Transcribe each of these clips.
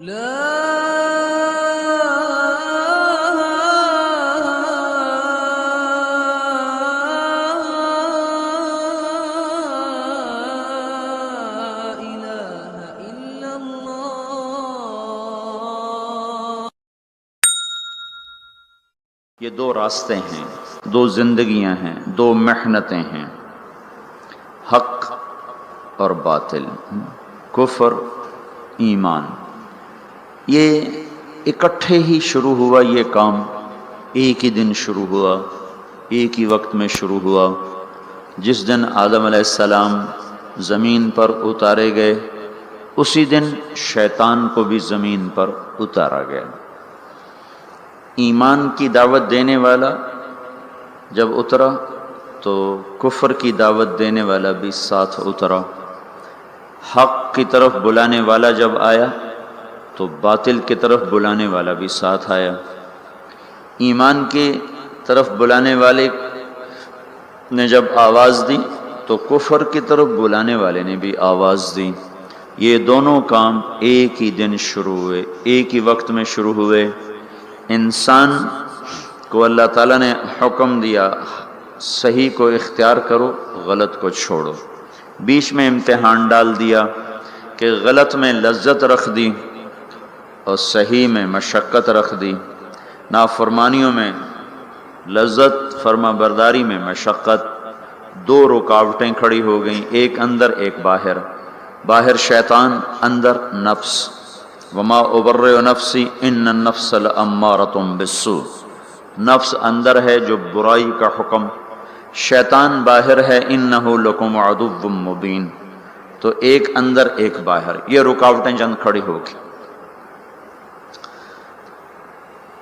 یہ دو راستے ہیں، دو زندگیاں ہیں، دو محنتیں ہیں، حق اور باطل، کفر ایمان۔ یہ اکٹھے ہی شروع ہوا، یہ کام ایک ہی دن شروع ہوا، ایک ہی وقت میں شروع ہوا۔ جس دن آدم علیہ السلام زمین پر اتارے گئے، اسی دن شیطان کو بھی زمین پر اتارا گیا۔ ایمان کی دعوت دینے والا جب اترا تو کفر کی دعوت دینے والا بھی ساتھ اترا۔ حق کی طرف بلانے والا جب آیا تو باطل کی طرف بلانے والا بھی ساتھ آیا۔ ایمان کی طرف بلانے والے نے جب آواز دی تو کفر کی طرف بلانے والے نے بھی آواز دی۔ یہ دونوں کام ایک ہی دن شروع ہوئے، ایک ہی وقت میں شروع ہوئے۔ انسان کو اللہ تعالیٰ نے حکم دیا صحیح کو اختیار کرو، غلط کو چھوڑو۔ بیچ میں امتحان ڈال دیا کہ غلط میں لذت رکھ دی اور صحیح میں مشقت رکھ دی۔ نافرمانیوں میں لذت، فرما برداری میں مشقت۔ دو رکاوٹیں کھڑی ہو گئیں، ایک اندر ایک باہر۔ باہر شیطان، اندر نفس۔ وما ابرئ نفسی ان النفس لامارۃ بالسوء۔ نفس اندر ہے جو برائی کا حکم، شیطان باہر ہے انہ لکم عدو مبین۔ تو ایک اندر ایک باہر، یہ رکاوٹیں چند کھڑی ہو گئی۔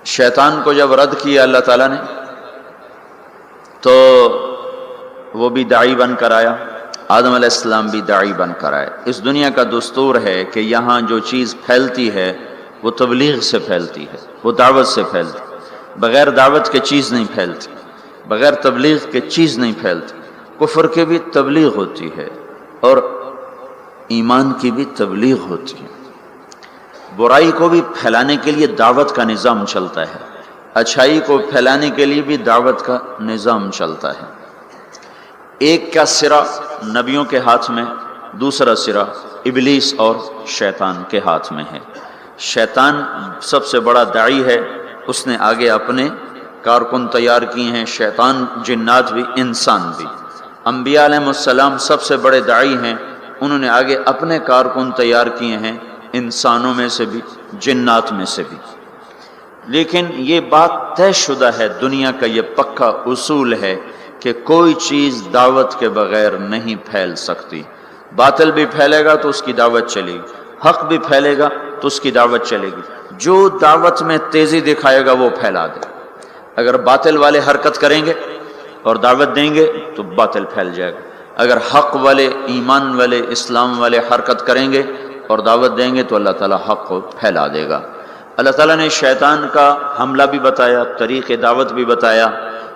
شیطان کو جب رد کیا اللہ تعالیٰ نے تو وہ بھی داعی بن کر آیا، آدم علیہ السلام بھی داعی بن کر آئے۔ اس دنیا کا دستور ہے کہ یہاں جو چیز پھیلتی ہے وہ تبلیغ سے پھیلتی ہے، وہ دعوت سے پھیلتی، بغیر دعوت کے چیز نہیں پھیلتی، بغیر تبلیغ کے چیز نہیں پھیلتی۔ کفر کی بھی تبلیغ ہوتی ہے اور ایمان کی بھی تبلیغ ہوتی ہے۔ برائی کو بھی پھیلانے کے لیے دعوت کا نظام چلتا ہے، اچھائی کو پھیلانے کے لیے بھی دعوت کا نظام چلتا ہے۔ ایک کا سرا نبیوں کے ہاتھ میں، دوسرا سرا ابلیس اور شیطان کے ہاتھ میں ہے۔ شیطان سب سے بڑا داعی ہے، اس نے آگے اپنے کارکن تیار کیے ہیں، شیطان، جنات بھی، انسان بھی۔ انبیاء علیہ السلام سب سے بڑے داعی ہیں، انہوں نے آگے اپنے کارکن تیار کیے ہیں، انسانوں میں سے بھی، جنات میں سے بھی۔ لیکن یہ بات طے شدہ ہے، دنیا کا یہ پکا اصول ہے کہ کوئی چیز دعوت کے بغیر نہیں پھیل سکتی۔ باطل بھی پھیلے گا تو اس کی دعوت چلے گی، حق بھی پھیلے گا تو اس کی دعوت چلے گی۔ جو دعوت میں تیزی دکھائے گا وہ پھیلا دے۔ اگر باطل والے حرکت کریں گے اور دعوت دیں گے تو باطل پھیل جائے گا، اگر حق والے، ایمان والے، اسلام والے حرکت کریں گے اور دعوت دیں گے تو اللہ تعالیٰ حق کو پھیلا دے گا۔ اللہ تعالیٰ نے شیطان کا حملہ بھی بتایا، طریق دعوت بھی بتایا،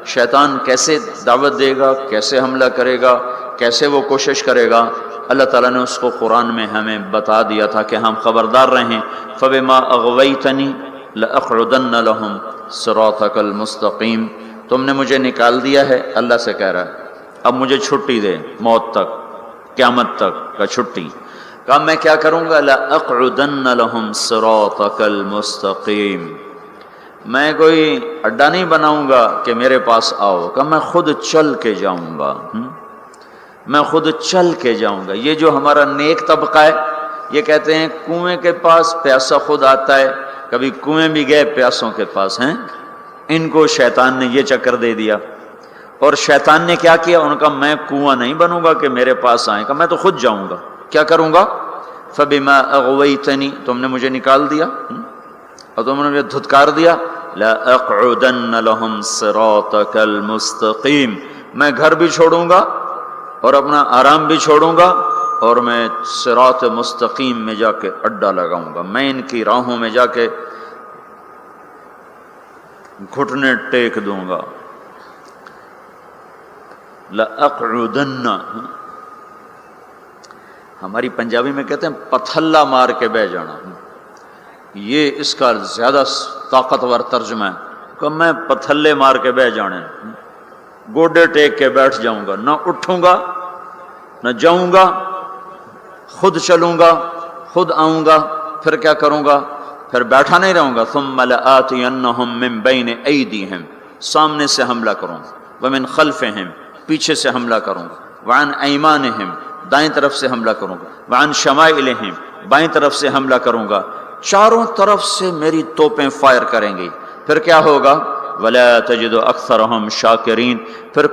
شیطان کیسے دعوت دے گا، کیسے حملہ کرے گا، کیسے وہ کوشش کرے گا۔ اللہ تعالیٰ نے اس کو قرآن میں ہمیں بتا دیا تھا کہ ہم خبردار رہیں۔ فَبِمَا أَغْوَيْتَنِي لَأَقْعُدَنَّ لَهُمْ صِرَاطَكَ الْمُسْتَقِيمَ۔ تم نے مجھے نکال دیا ہے، اللہ سے کہہ رہا ہے، اب مجھے چھٹی دے، موت تک، قیامت تک کا چھٹی۔ کہا میں کیا کروں گا؟ لَأَقْعُدَنَّ لَهُمْ صِرَاطَكَ الْمُسْتَقِيمَ۔ میں کوئی اڈا نہیں بناؤں گا کہ میرے پاس آؤ، کہ میں خود چل کے جاؤں گا، میں خود چل کے جاؤں گا۔ یہ جو ہمارا نیک طبقہ ہے یہ کہتے ہیں کنویں کے پاس پیاسا خود آتا ہے، کبھی کنویں بھی گئے پیاسوں کے پاس ہیں۔ ان کو شیطان نے یہ چکر دے دیا، اور شیطان نے کیا کیا؟ ان کا میں کنواں نہیں بنوں گا کہ میرے پاس آئیں، کہ میں تو خود جاؤں گا۔ کیا کروں گا؟ فَبِمَا أَغْوَيْتَنِي، تم نے مجھے نکال دیا اور تم نے مجھے دھتکار دیا، لَأَقْعُدَنَّ لَهُمْ صِرَاطَكَ الْمُسْتَقِيمَ۔ میں گھر بھی چھوڑوں گا اور اپنا آرام بھی چھوڑوں گا اور میں صراط مستقیم میں جا کے اڈا لگاؤں گا، میں ان کی راہوں میں جا کے گھٹنے ٹیک دوں گا۔ لَأَقْعُدَنَّ، ہماری پنجابی میں کہتے ہیں پتھلا مار کے بہ جانا، یہ اس کا زیادہ طاقتور ترجمہ ہے کہ میں پتھلے مار کے بیٹھ جانے، گوڈے ٹیک کے بیٹھ جاؤں گا، نہ اٹھوں گا نہ جاؤں گا، خود چلوں گا خود آؤں گا، پھر کیا کروں گا؟ پھر بیٹھا نہیں رہوں گا، ثم لآتینہم من بین ایدیہم، سامنے سے حملہ کروں گا، ومن خلفہم، پیچھے سے حملہ کروں گا، وعن ایمانہم، دائیں طرف سے حملہ کروں گا، وعن شمائلہم، بائیں طرف سے حملہ کروں گا، چاروں طرف سے میری توپیں فائر کریں گی، پھر کیا ہوگا؟ وَلَا تَجِدُ أَكْثَرَهُمْ شَاكِرِينَ، پھر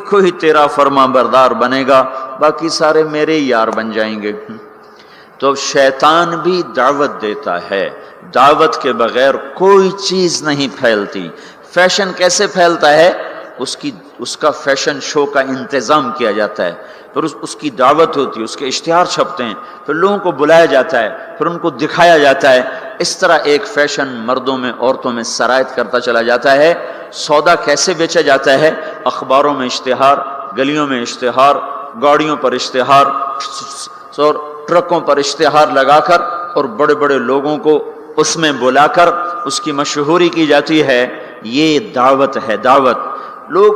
کوئی تیرا فرما بردار بنے گا، باقی سارے میرے یار بن جائیں گے۔ تو شیطان بھی دعوت دیتا ہے، دعوت کے بغیر کوئی چیز نہیں پھیلتی۔ فیشن کیسے پھیلتا ہے؟ اس کا فیشن شو کا انتظام کیا جاتا ہے، پھر اس کی دعوت ہوتی ہے، اس کے اشتہار چھپتے ہیں، پھر لوگوں کو بلایا جاتا ہے، پھر ان کو دکھایا جاتا ہے۔ اس طرح ایک فیشن مردوں میں عورتوں میں سرایت کرتا چلا جاتا ہے۔ سودا کیسے بیچا جاتا ہے؟ اخباروں میں اشتہار، گلیوں میں اشتہار، گاڑیوں پر اشتہار اور ٹرکوں پر اشتہار لگا کر اور بڑے بڑے لوگوں کو اس میں بلا کر اس کی مشہوری کی جاتی ہے۔ یہ دعوت ہے، دعوت۔ لوگ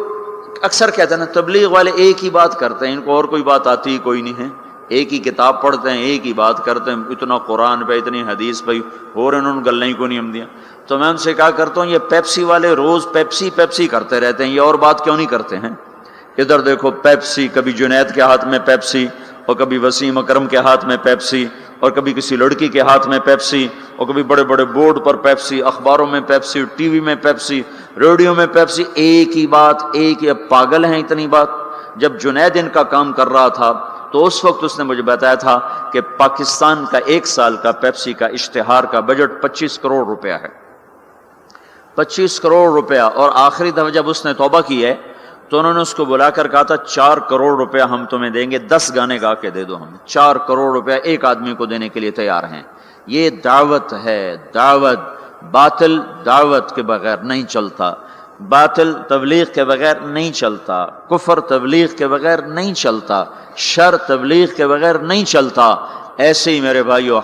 اکثر کہتے ہیں نا تبلیغ والے ایک ہی بات کرتے ہیں، ان کو اور کوئی بات آتی ہی کوئی نہیں ہے، ایک ہی کتاب پڑھتے ہیں، ایک ہی بات کرتے ہیں، اتنا قرآن پہ اتنی حدیث پہ اور انہوں نے گلیں کو نہیں ہم دیا۔ تو میں ان سے کہا کرتا ہوں یہ پیپسی والے روز پیپسی کرتے رہتے ہیں، یہ اور بات کیوں نہیں کرتے ہیں؟ ادھر دیکھو پیپسی، کبھی جنید کے ہاتھ میں پیپسی اور کبھی وسیم اکرم کے ہاتھ میں پیپسی اور کبھی کسی لڑکی کے ہاتھ میں پیپسی اور کبھی بڑے بڑے بورڈ پر پیپسی، اخباروں میں پیپسی، ٹی وی میں پیپسی، ریڈیو میں پیپسی، ایک ہی بات، ایک ہی۔ پاگل ہیں اتنی بات؟ جب جنید ان کا کام کر رہا تھا تو اس وقت اس نے مجھے بتایا تھا کہ پاکستان کا ایک سال کا پیپسی کا اشتہار کا بجٹ 25 کروڑ روپیہ ہے، 25 کروڑ روپیہ۔ اور آخری دفعہ جب اس نے توبہ کی ہے تو انہوں نے اس کو بلا کر کہا تھا 4 کروڑ روپیہ ہم تمہیں دیں گے، 10 گانے گا کے دے دو ہمیں۔ 4 کروڑ روپیہ ایک آدمی کو دینے کے لیے تیار ہیں۔ یہ دعوت ہے، دعوت۔ باطل دعوت کے بغیر نہیں چلتا، باطل تبلیغ کے بغیر نہیں چلتا، کفر تبلیغ کے بغیر نہیں چلتا، شر تبلیغ کے بغیر نہیں چلتا۔ ایسے ہی میرے بھائیو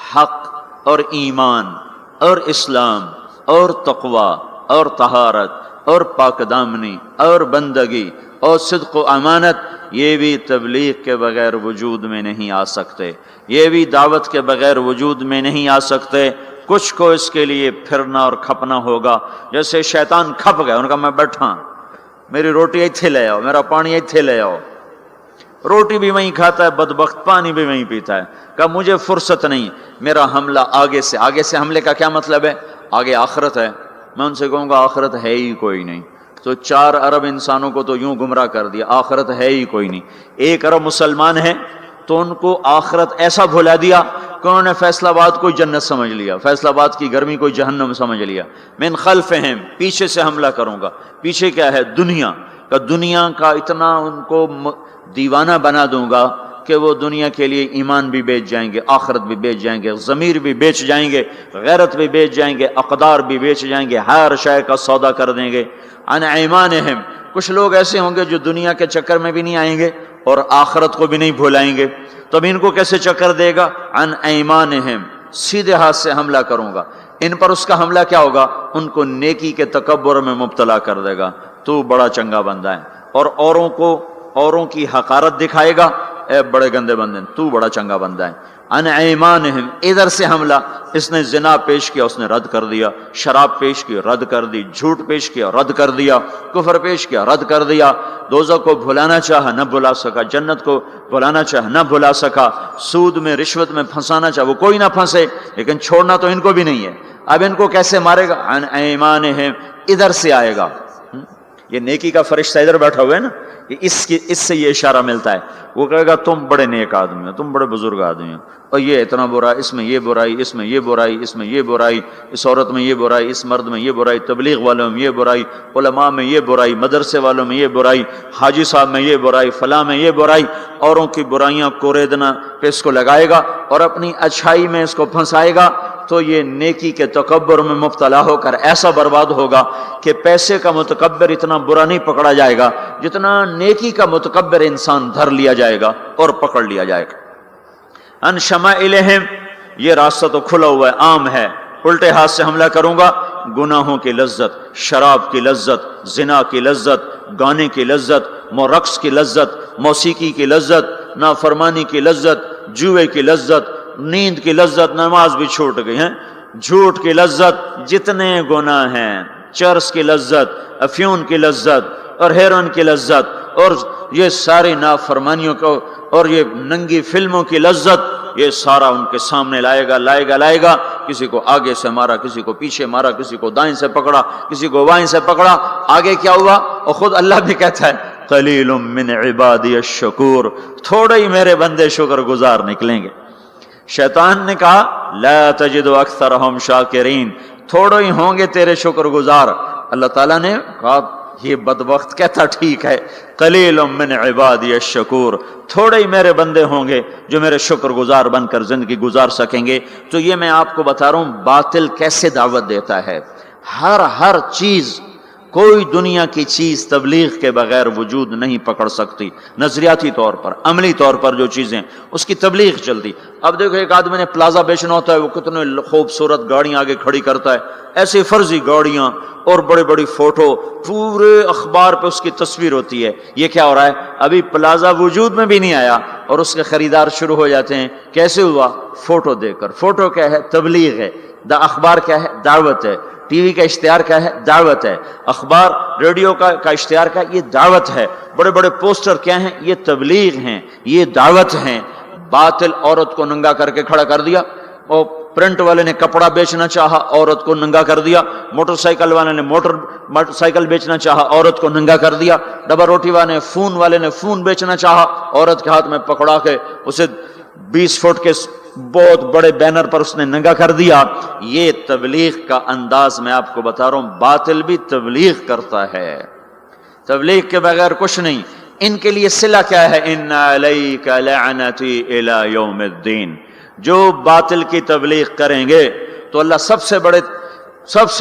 حق اور ایمان اور اسلام اور تقوی اور طہارت اور پاک دامنی اور بندگی اور صدق و امانت، یہ بھی تبلیغ کے بغیر وجود میں نہیں آ سکتے، یہ بھی دعوت کے بغیر وجود میں نہیں آ سکتے۔ کچھ کو اس کے لیے پھرنا اور کھپنا ہوگا۔ جیسے شیطان کھپ گئے، ان کا میں بیٹھا، میری روٹی ایتھے لے آؤ، میرا پانی ایتھے لے آؤ۔ روٹی بھی وہیں کھاتا ہے بدبخت، پانی بھی وہیں پیتا ہے۔ کہا مجھے فرصت نہیں، میرا حملہ آگے سے۔ آگے سے حملے کا کیا مطلب ہے؟ آگے آخرت ہے۔ میں ان سے کہوں گا آخرت ہے ہی کوئی نہیں، تو 4 ارب انسانوں کو تو یوں گمراہ کر دیا، آخرت ہے ہی کوئی نہیں۔ 1 ارب مسلمان ہیں تو ان کو آخرت ایسا بھلا دیا کہ انہوں نے فیصل آباد کو جنت سمجھ لیا، فیصل آباد کی گرمی کو جہنم سمجھ لیا۔ من خلفہم، پیچھے سے حملہ کروں گا۔ پیچھے کیا ہے؟ دنیا کا اتنا ان کو دیوانہ بنا دوں گا کہ وہ دنیا کے لیے ایمان بھی بیچ جائیں گے، آخرت بھی بیچ جائیں گے، ضمیر بھی بیچ جائیں گے، غیرت بھی بیچ جائیں گے، اقدار بھی بیچ جائیں گے، ہر شے کا سودا کر دیں گے۔ عن ایمانہم، کچھ لوگ ایسے ہوں گے جو دنیا کے چکر میں بھی نہیں آئیں گے اور آخرت کو بھی نہیں بھولائیں گے، تو اب ان کو کیسے چکر دے گا؟ عن ایمانہم، سیدھے ہاتھ سے حملہ کروں گا۔ ان پر اس کا حملہ کیا ہوگا؟ ان کو نیکی کے تکبر میں مبتلا کر دے گا، تو بڑا چنگا بندہ ہے، اور اوروں کی حقارت دکھائے گا، اے بڑے گندے بندے، تو بڑا چنگا بندہ ہے۔ عن ایمانہم، ادھر سے حملہ، اس نے زنا پیش کیا، اس نے رد کر دیا، شراب پیش کی، رد کر دی، جھوٹ پیش کیا، رد کر دیا، کفر پیش کیا، رد کر دیا، دوزخ کو بھلانا چاہا نہ بھلا سکا، جنت کو بھلانا چاہا نہ بھلا سکا، سود میں رشوت میں پھنسانا چاہا وہ کوئی نہ پھنسے، لیکن چھوڑنا تو ان کو بھی نہیں ہے۔ اب ان کو کیسے مارے گا؟ عن ایمانہم، ادھر سے آئے گا۔ یہ نیکی کا فرشتہ ادھر بیٹھا ہوا ہے نا، اس سے یہ اشارہ ملتا ہے۔ وہ کہے گا تم بڑے نیک آدمی ہو، تم بڑے بزرگ آدمی ہو، اور یہ اتنا برا، اس میں یہ برائی، اس میں یہ برائی، اس میں یہ برائی، اس عورت میں یہ برائی، اس مرد میں یہ برائی، تبلیغ والوں میں یہ برائی، علماء میں یہ برائی، مدرسے والوں میں یہ برائی، حاجی صاحب میں یہ برائی، فلاں میں یہ برائی۔ اوروں کی برائیاں کوریدنا پہ اس کو لگائے گا اور اپنی اچھائی میں اس کو پھنسائے گا، تو یہ نیکی کے تکبر میں مبتلا ہو کر ایسا برباد ہوگا کہ پیسے کا متکبر اتنا برا نہیں پکڑا جائے گا جتنا نیکی کا متکبر انسان دھر لیا جائے گا اور پکڑ لیا جائے گا۔ ان شمائلہم، یہ راستہ تو کھلا ہوا ہے، عام ہے، الٹے ہاتھ سے حملہ کروں گا، گناہوں کی لذت، شراب کی لذت، زنا کی لذت، گانے کی لذت، رقص کی لذت، موسیقی کی لذت، نافرمانی کی لذت، جوئے کی لذت، نیند کی لذت، نماز بھی چھوٹ گئی ہیں، جھوٹ کی لذت، جتنے گناہ ہیں، چرس کی لذت، افیون کی لذت اور ہیروئن کی لذت اور یہ ساری نافرمانیوں کو اور یہ ننگی فلموں کی لذت، یہ سارا ان کے سامنے لائے گا، کسی کو آگے سے مارا، کسی کو پیچھے مارا، کسی کو دائیں سے پکڑا، کسی کو بائیں سے پکڑا، آگے کیا ہوا؟ اور خود اللہ بھی کہتا ہے قلیل من عبادی الشکور، تھوڑے ہی میرے بندے شکر گزار نکلیں گے۔ شیطان نے کہا لا تجد اکثرہم شاکرین، تھوڑے ہی ہوں گے تیرے شکر گزار۔ اللہ تعالیٰ نے کہا یہ بدبخت کہتا ٹھیک ہے، قلیل من عبادی الشکور، تھوڑے ہی میرے بندے ہوں گے جو میرے شکر گزار بن کر زندگی گزار سکیں گے۔ تو یہ میں آپ کو بتا رہا ہوں باطل کیسے دعوت دیتا ہے۔ ہر چیز، کوئی دنیا کی چیز تبلیغ کے بغیر وجود نہیں پکڑ سکتی، نظریاتی طور پر، عملی طور پر جو چیزیں اس کی تبلیغ چلتی۔ اب دیکھو ایک آدمی نے پلازا بیچنا ہوتا ہے، وہ کتنے خوبصورت گاڑیاں آگے کھڑی کرتا ہے، ایسی فرضی گاڑیاں اور بڑی بڑی فوٹو، پورے اخبار پہ اس کی تصویر ہوتی ہے۔ یہ کیا ہو رہا ہے؟ ابھی پلازا وجود میں بھی نہیں آیا اور اس کے خریدار شروع ہو جاتے ہیں۔ کیسے ہوا؟ فوٹو دیکھ کر۔ فوٹو کیا ہے؟ تبلیغ ہے۔ اخبار کیا ہے؟ دعوت ہے۔ ٹی وی کا اشتہار کیا ہے؟ دعوت ہے۔ اخبار، ریڈیو کا اشتہار کیا ہے؟ یہ دعوت ہے۔ بڑے بڑے پوسٹر کیا ہیں؟ یہ تبلیغ ہیں، یہ دعوت ہیں۔ باطل عورت کو ننگا کر کے کھڑا کر دیا، اور پرنٹ والے نے کپڑا بیچنا چاہا، عورت کو ننگا کر دیا، موٹر سائیکل والے نے موٹر سائیکل بیچنا چاہا، عورت کو ننگا کر دیا، ڈبا روٹی والے نے فون بیچنا چاہا، عورت کے ہاتھ میں پکڑا کے اسے 20 فٹ کے بہت بڑے بینر پر اس نے ننگا کر دیا۔ یہ تبلیغ کا انداز میں آپ کو بتا رہا ہوں، باطل بھی تبلیغ کرتا ہے، تبلیغ کے بغیر کچھ نہیں۔ ان کے لیے صلہ کیا ہے؟ ان علیک لعنتی الی یوم الدین۔ جو باطل کی تبلیغ کریں گے تو اللہ سب سے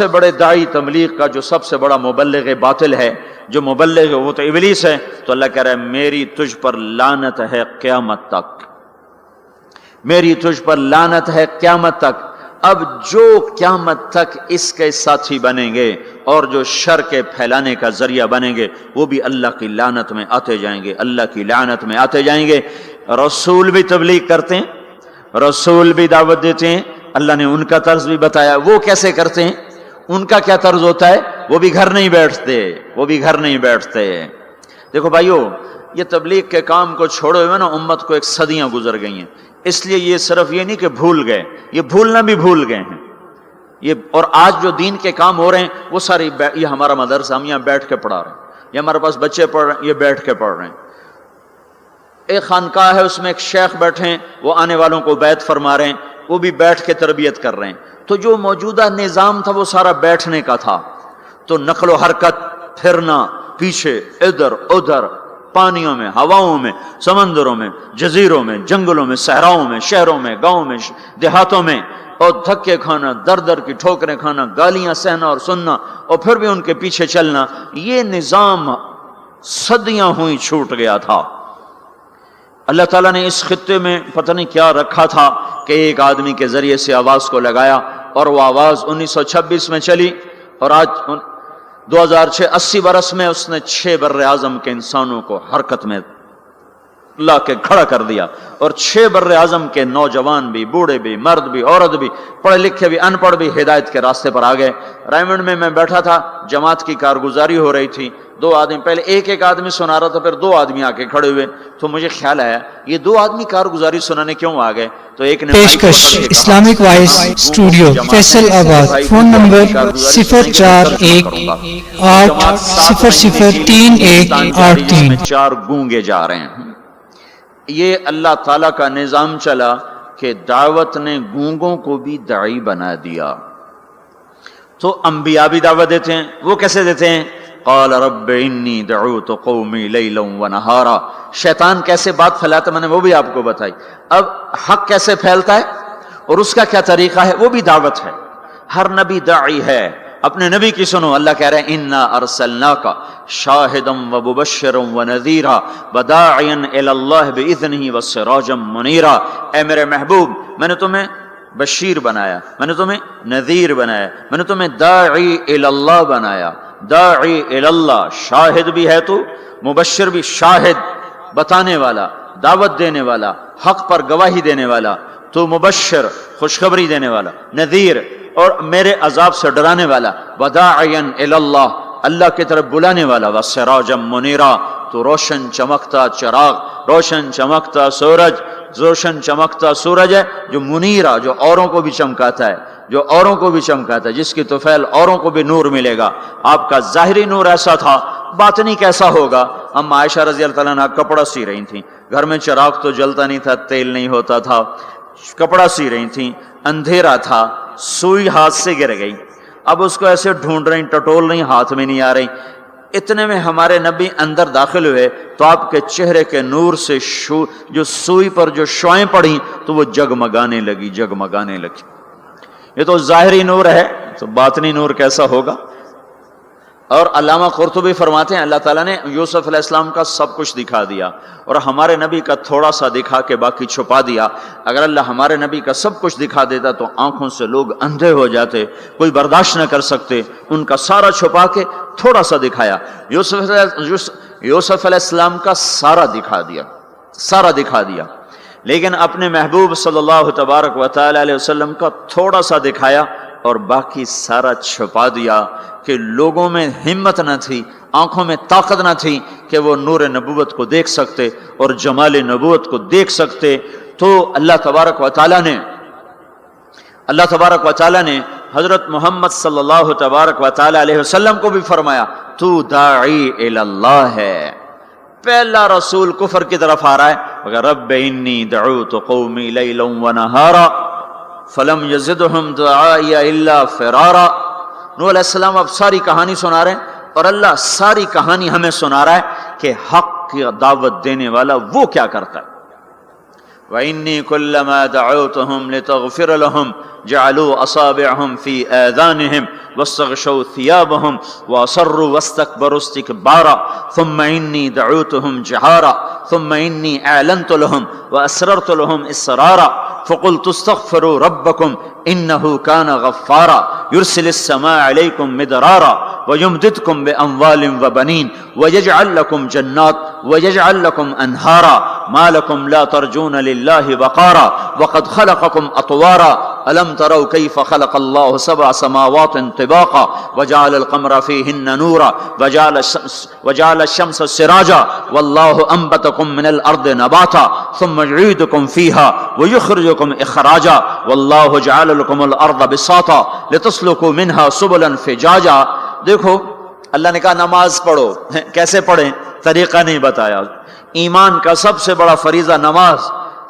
بڑے داعی تبلیغ کا، جو سب سے بڑا مبلغ باطل ہے، جو مبلغ ہے وہ تو ابلیس ہے، تو اللہ کہہ رہا ہے میری تجھ پر لعنت ہے قیامت تک، میری تجھ پر لعنت ہے قیامت تک۔ اب جو قیامت تک اس کے ساتھی بنیں گے اور جو شر کے پھیلانے کا ذریعہ بنیں گے، وہ بھی اللہ کی لعنت میں آتے جائیں گے، اللہ کی لعنت میں آتے جائیں گے۔ رسول بھی تبلیغ کرتے ہیں، رسول بھی دعوت دیتے ہیں، اللہ نے ان کا طرز بھی بتایا۔ وہ کیسے کرتے ہیں؟ ان کا کیا طرز ہوتا ہے؟ وہ بھی گھر نہیں بیٹھتے، دیکھو بھائیو، یہ تبلیغ کے کام کو چھوڑے ہوئے نا امت کو ایک صدیاں گزر گئی ہیں، اس لیے یہ صرف یہ نہیں کہ بھول گئے، یہ بھولنا بھی بھول گئے ہیں یہ۔ اور آج جو دین کے کام ہو رہے ہیں وہ سارے، یہ ہمارا مدرسہ، ہم یہاں بیٹھ کے پڑھا رہے ہیں، یہ ہمارے پاس بچے پڑھ رہے ہیں، یہ بیٹھ کے پڑھ رہے ہیں۔ ایک خانقاہ ہے، اس میں ایک شیخ بیٹھے ہیں، وہ آنے والوں کو بیعت فرما رہے ہیں، وہ بھی بیٹھ کے تربیت کر رہے ہیں۔ تو جو موجودہ نظام تھا وہ سارا بیٹھنے کا تھا، تو نقل و حرکت، پھرنا پیچھے ادھر ادھر، پانیوں میں، ہواؤں میں، سمندروں میں، جزیروں میں، جنگلوں میں، صحراؤں میں، شہروں میں، گاؤں میں، دیہاتوں میں، اور دھکے کھانا، در در کی ٹھوکریں کھانا، گالیاں سہنا اور سننا، اور پھر بھی ان کے پیچھے چلنا، یہ نظام صدیاں ہوئی چھوٹ گیا تھا۔ اللہ تعالیٰ نے اس خطے میں پتہ نہیں کیا رکھا تھا کہ ایک آدمی کے ذریعے سے آواز کو لگایا، اور وہ آواز 1926 میں چلی، اور آج 2006 80 برس میں اس نے 6 بر اعظم کے انسانوں کو حرکت میں لا کے کھڑا کر دیا، اور 6 بر اعظم کے نوجوان بھی، بوڑھے بھی، مرد بھی، عورت بھی، پڑھے لکھے بھی، ان پڑھ بھی ہدایت کے راستے پر آ گئے۔ رائمنڈ میں بیٹھا تھا، جماعت کی کارگزاری ہو رہی تھی، 2 آدمی، پہلے ایک آدمی سنا رہا تھا، پھر 2 آدمی آ کے کھڑے ہوئے، تو مجھے خیال آیا یہ 2 آدمی کارگزاری سنانے کیوں آ گئے؟ تو ایک نے پیشکش اسلامک وائس اسٹوڈیو فیصل آباد، فون نمبر 0418003183۔ 4 گونگے جا رہے ہیں۔ یہ اللہ تعالیٰ کا نظام چلا کہ دعوت نے گونگوں کو بھی داعی بنا دیا۔ تو انبیاء بھی دعوت دیتے ہیں، وہ کیسے دیتے ہیں؟ قال رب انی دعوت قومی لیلا ونہارا۔ شیطان کیسے بات پھیلاتا میں نے وہ بھی آپ کو بتائی۔ اب حق کیسے پھیلتا ہے اور اس کا کیا طریقہ ہے، وہ بھی دعوت ہے۔ ہر نبی داعی ہے، اپنے نبی کی سنو۔ اللہ کہہ رہے ہیں انا ارسلناک شاہدا ومبشرا ونذیرا وداعیا الی اللہ باذنہ وسراجا منیرا۔ اے میرے محبوب، میں نے تمہیں بشیر بنایا، میں نے تمہیں نذیر بنایا، میں نے تمہیں داعی اللہ بنایا، داعی اللہ، شاہد بھی ہے تو، مبشر بھی، شاہد بتانے والا، دعوت دینے والا، حق پر گواہی دینے والا، تو مبشر خوشخبری دینے والا، نذیر اور میرے عذاب سے ڈرانے والا، وداعیا اللہ، اللہ کی طرف بلانے والا، وسراجا منیرا، تو روشن چمکتا چراغ، روشن چمکتا سورج، روشن چمکتا سورج ہے جو منیرا، جو اوروں کو بھی چمکاتا ہے، جو اوروں کو بھی چمکاتا ہے، جس کی طفیل اوروں کو بھی نور ملے گا۔ آپ کا ظاہری نور ایسا تھا، باطنی کیسا ہوگا؟ ہم عائشہ رضی اللہ تعالیٰ عنہ کپڑا سی رہی تھیں، گھر میں چراغ تو جلتا نہیں تھا، تیل نہیں ہوتا تھا، کپڑا سی رہی تھیں، اندھیرا تھا، سوئی ہاتھ سے گر گئی، اب اس کو ایسے ڈھونڈ رہی، ٹٹول رہی، ہاتھ میں نہیں آ رہی۔ اتنے میں ہمارے نبی اندر داخل ہوئے تو آپ کے چہرے کے نور سے جو سوئی پر جو شعائیں پڑیں تو وہ جگمگانے لگی، جگمگانے لگی۔ یہ تو ظاہری نور ہے، تو باطنی نور کیسا ہوگا؟ اور علامہ قرطبی فرماتے ہیں اللہ تعالیٰ نے یوسف علیہ السلام کا سب کچھ دکھا دیا اور ہمارے نبی کا تھوڑا سا دکھا کے باقی چھپا دیا۔ اگر اللہ ہمارے نبی کا سب کچھ دکھا دیتا تو آنکھوں سے لوگ اندھے ہو جاتے، کوئی برداشت نہ کر سکتے، ان کا سارا چھپا کے تھوڑا سا دکھایا۔ یوسف علیہ السلام کا سارا دکھا دیا، سارا دکھا دیا، لیکن اپنے محبوب صلی اللہ تبارک و تعالی علیہ وسلم کا تھوڑا سا دکھایا اور باقی سارا چھپا دیا کہ لوگوں میں ہمت نہ تھی، آنکھوں میں طاقت نہ تھی کہ وہ نور نبوت کو دیکھ سکتے اور جمال نبوت کو دیکھ سکتے۔ تو اللہ تبارک و تعالی نے حضرت محمد صلی اللہ تبارک و تعالی علیہ وسلم کو بھی فرمایا تو داعی اللہ ہے۔ پہلا رسول کفر کی طرف آ رہا ہے، رب انی دعوت قومی لیلا ونہارا فلم یزدہم دعائی الا فرارا۔ نوح علیہ السلام اب ساری کہانی سنا رہے ہیں اور اللہ ساری کہانی ہمیں سنا رہا ہے کہ حق کی دعوت دینے والا وہ کیا کرتا ہے۔ وَإِنِّي كُلَّمَا دَعَوْتُهُمْ لِتَغْفِرَ لَهُمْ جَعَلُوا أَصَابِعَهُمْ فِي آذَانِهِمْ وَاسْتَغْشَوْا ثِيَابَهُمْ وَأَصَرُّوا وَاسْتَكْبَرُوا اسْتِكْبَارًا ثُمَّ إِنِّي دَعَوْتُهُمْ جِهَارًا ثُمَّ إِنِّي أَعْلَنْتُ لَهُمْ وَأَسْرَرْتُ لَهُمْ إِسْرَارًا فَقُلْتُ اسْتَغْفِرُوا رَبَّكُمْ إِنَّهُ كَانَ غَفَّارًا يُرْسِلِ السَّمَاءَ عَلَيْكُمْ مِدْرَارًا وَيُمْدِدْكُمْ بِأَمْوَالٍ وَبَنِينَ وَيَجْعَلْ لَكُمْ جَنَّاتٍ وَيَجْعَلْ لَكُمْ أَنْهَارًا مَا لَكُمْ لَا تَرْجُونَ لِلَّهِ وَقَارًا وَقَدْ خَلَقَكُمْ أَطْوَارًا أَلَمْ تَرَوْا كَيْفَ خَلَقَ اللَّهُ سَبْعَ سَمَاوَاتٍ طِبَاقًا وَجَعَلَ الْقَمَرَ فِيهِنَّ نُورًا وَجَعَلَ الشَّمْسَ سِرَاجًا وَاللَّهُ أَنبَتَكُم مِّنَ الْأَرْضِ نَبَاتًا ثُمَّ يُعِيدُكُم فِيهَا وَيُخْرِجُكُم إِخْرَاجًا وَاللَّهُ جَعَلَ لَكُمُ الْأَرْضَ بِسَاطًا لِتَسْلُكُوا مِنْهَا سُبُلًا فِجَاجًا۔ دیکھو اللہ نے کہا نماز پڑھو، کیسے پڑھیں؟ طریقہ نہیں بتایا۔ ایمان کا سب سے بڑا فریضہ نماز،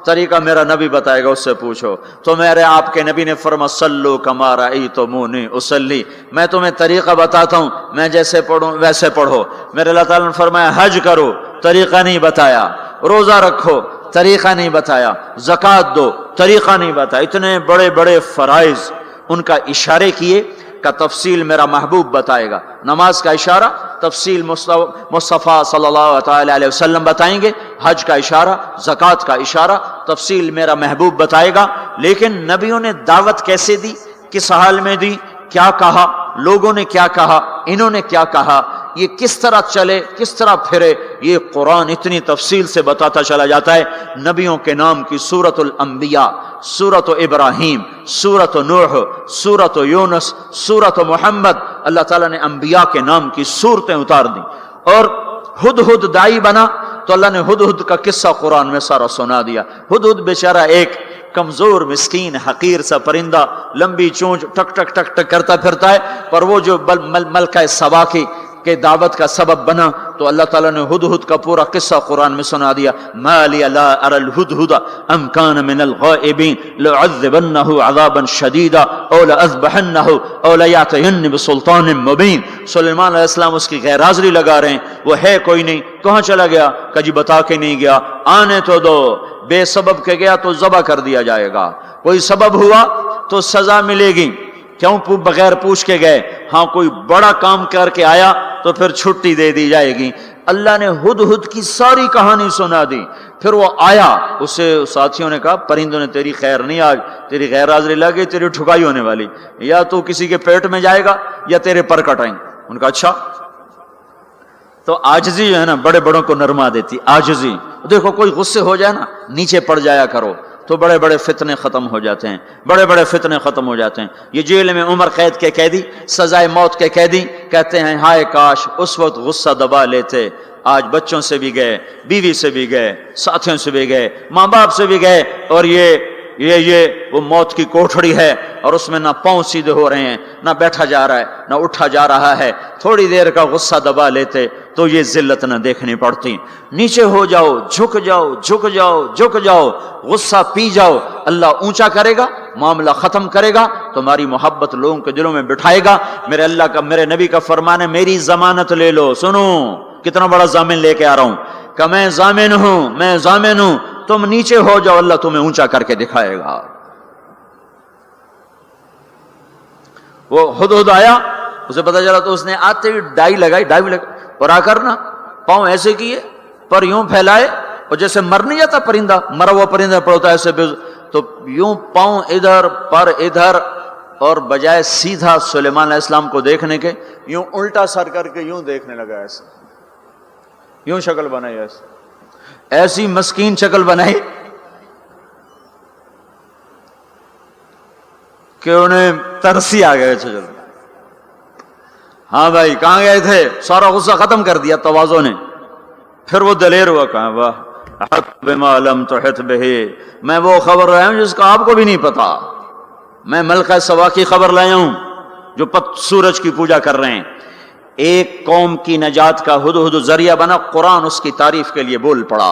طریقہ میرا نبی بتائے گا، اس سے پوچھو۔ تو میرے آپ کے نبی نے فرمایا صلو کما رأیتمونی اصلی، میں تمہیں طریقہ بتاتا ہوں، میں جیسے پڑھوں ویسے پڑھو۔ میرے اللہ تعالیٰ نے فرمایا حج کرو، طریقہ نہیں بتایا، روزہ رکھو، طریقہ نہیں بتایا، زکوٰۃ دو، طریقہ نہیں بتایا۔ اتنے بڑے بڑے فرائض ان کا اشارے کیے کا تفصیل میرا محبوب بتائے گا۔ نماز کا اشارہ تفصیل مصطفیٰ صلی اللہ تعالی علیہ وسلم بتائیں گے، حج کا اشارہ، زکوٰۃ کا اشارہ تفصیل میرا محبوب بتائے گا۔ لیکن نبیوں نے دعوت کیسے دی، کس حال میں دی، کیا کہا، لوگوں نے کیا کہا، انہوں نے کیا کہا، یہ کس طرح چلے، کس طرح پھرے، یہ قرآن اتنی تفصیل سے بتاتا چلا جاتا ہے۔ نبیوں کے نام کی سورۃ الانبیاء، سورۃ ابراہیم، سورۃ نوح، سورۃ یونس، سورۃ محمد، اللہ تعالیٰ نے انبیاء کے نام کی سورتیں اتار دیں۔ اور ہدہد داعی بنا تو اللہ نے ہدہد کا قصہ قرآن میں سارا سنا دیا۔ ہدہد بیچارہ ایک کمزور مسکین حقیر سا پرندہ، لمبی چونچ، ٹک ٹک ٹک ٹک کرتا پھرتا ہے، پر وہ جو ملکہ سبا کی کہ دعوت کا سبب بنا تو اللہ تعالیٰ نے ہدہد کا پورا قصہ قرآن میں سنا دیا۔ ما لی لا اری الہدہد ام کان من الغائبین لأعذبنہ عذابا شدیدا او لأذبحنہ او لیأتینی بسلطان مبین۔ سلیمان علیہ السلام اس کی غیر حاضری لگا رہے ہیں، وہ ہے کوئی نہیں، کہاں چلا گیا؟ کہ جی بتا کے نہیں گیا، آنے تو دو، بے سبب کے گیا تو ذبح کر دیا جائے گا، کوئی سبب ہوا تو سزا ملے گی، کیوں بغیر پوچھ کے گئے؟ ہاں کوئی بڑا کام کر کے آیا تو پھر چھٹی دے دی جائے گی۔ اللہ نے ہدہد کی ساری کہانی سنا دی. پھر وہ آیا, اسے ساتھیوں نے کہا پرندوں نے تیری خیر نہیں, آج تیری غیر حاضری لگی, تیری ٹھکائی ہونے والی, یا تو کسی کے پیٹ میں جائے گا یا تیرے پر کٹائیں. ان کا اچھا. تو عاجزی جو ہے نا بڑے بڑوں کو نرما دیتی, عاجزی. دیکھو کوئی غصے ہو جائے نا نیچے پڑ جایا کرو تو بڑے بڑے فتنے ختم ہو جاتے ہیں, بڑے بڑے فتنے ختم ہو جاتے ہیں. یہ جیل میں عمر قید کے قیدی, سزائے موت کے قیدی کہتے ہیں ہائے کاش اس وقت غصہ دبا لیتے, آج بچوں سے بھی گئے, بیوی سے بھی گئے, ساتھیوں سے بھی گئے, ماں باپ سے بھی گئے, اور یہ وہ موت کی کوٹھڑی ہے اور اس میں نہ پاؤں سیدھے ہو رہے ہیں, نہ بیٹھا جا رہا ہے, نہ اٹھا جا رہا ہے. تھوڑی دیر کا غصہ دبا لیتے تو یہ ذلت نہ دیکھنی پڑتی. نیچے ہو جاؤ, جھک جاؤ, جھک جاؤ, جھک جاؤ, غصہ پی جاؤ, اللہ اونچا کرے گا, معاملہ ختم کرے گا, تمہاری محبت لوگوں کے دلوں میں بٹھائے گا. میرے اللہ کا, میرے نبی کا فرمان ہے میری ضمانت لے لو. سنو کتنا بڑا ضامن لے کے آ رہا ہوں کہ میں ضامن ہوں, میں ضامن ہوں, تم نیچے ہو جاؤ اللہ تمہیں اونچا کر کے دکھائے گا. وہ ہدہد آیا, اسے پتا چلا تو اس نے آتے ہی ڈائی لگائی اور آ کر نا پاؤں ایسے کیے, پر یوں پھیلائے, اور جیسے مر نہیں جاتا پرندہ, مرا ہوا پرندہ پڑتا ہے ایسے, تو یوں پاؤں ادھر پر ادھر, اور بجائے سیدھا سلیمان علیہ السلام کو دیکھنے کے یوں الٹا سر کر کے یوں دیکھنے لگا, ایسے یوں شکل بنائی, ایسی مسکین شکل بنائی کہ انہیں ترسی آ گئے. چلو ہاں بھائی کہاں گئے تھے, سارا غصہ ختم کر دیا تواضع نے. پھر وہ دلیر ہوا, کہاں واہ احط بما لم تحط بہ, میں وہ خبر لایا ہوں جس کا آپ کو بھی نہیں پتا, میں ملکہ سبا کی خبر لایا ہوں جو سورج کی پوجا کر رہے ہیں. ایک قوم کی نجات کا ہدہد ذریعہ بنا, قرآن اس کی تعریف کے لیے بول پڑا.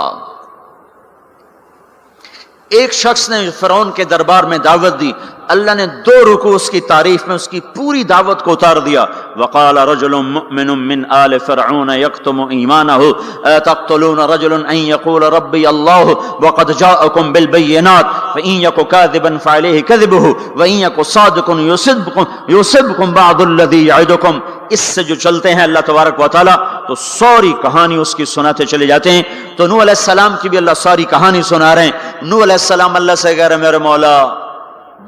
ایک شخص نے فرعون کے دربار میں دعوت دی, اللہ نے 2 رکوع اس کی تعریف میں اس کی پوری دعوت کو اتار دیا. وقال رجل مؤمن من آل فرعون يكتم ایمانه تقتلون رجلا ان يقول ربي الله وقد جاءكم بالبينات فان يك كاذبا فعليه كذبه وان يك صادقا يصبكم بعض الذي يعدكم. اس سے جو چلتے ہیں اللہ تبارک و تعالی تو ساری کہانی اس کی سناتے چلے جاتے ہیں. تو نوح علیہ السلام کی بھی اللہ ساری کہانی سنا رہے ہیں. نوح علیہ السلام اللہ سے کہہ رہے میرے مولا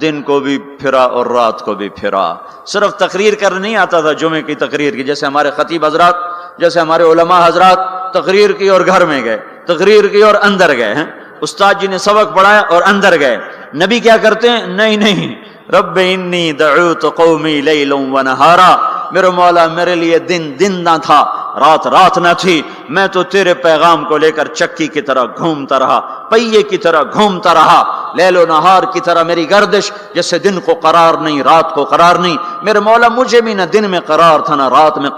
دن کو بھی پھرا اور رات کو بھی پھرا. صرف تقریر کرنے نہیں آتا تھا, جمعے کی تقریر کی, جیسے ہمارے خطیب حضرات, جیسے ہمارے علماء حضرات تقریر کی اور گھر میں گئے, تقریر کی اور اندر گئے ہیں, استاد جی نے سبق پڑھایا اور اندر گئے. نبی کیا کرتے ہیں, نہیں, رب انی دعوت قومی لیلا ونہارا, میرے مولا میرے لیے دن نہ تھا, رات نہ تھی, میں تو تیرے پیغام کو لے کر چکی کی طرح گھومتا رہا, پہیے کی طرح گھومتا رہا, لیل و نہار کی طرح میری گردش, جیسے دن کو قرار نہیں رات کو قرار نہیں. میرے مولا مجھے بھی نہ دن میں قرار تھا نہ رات میں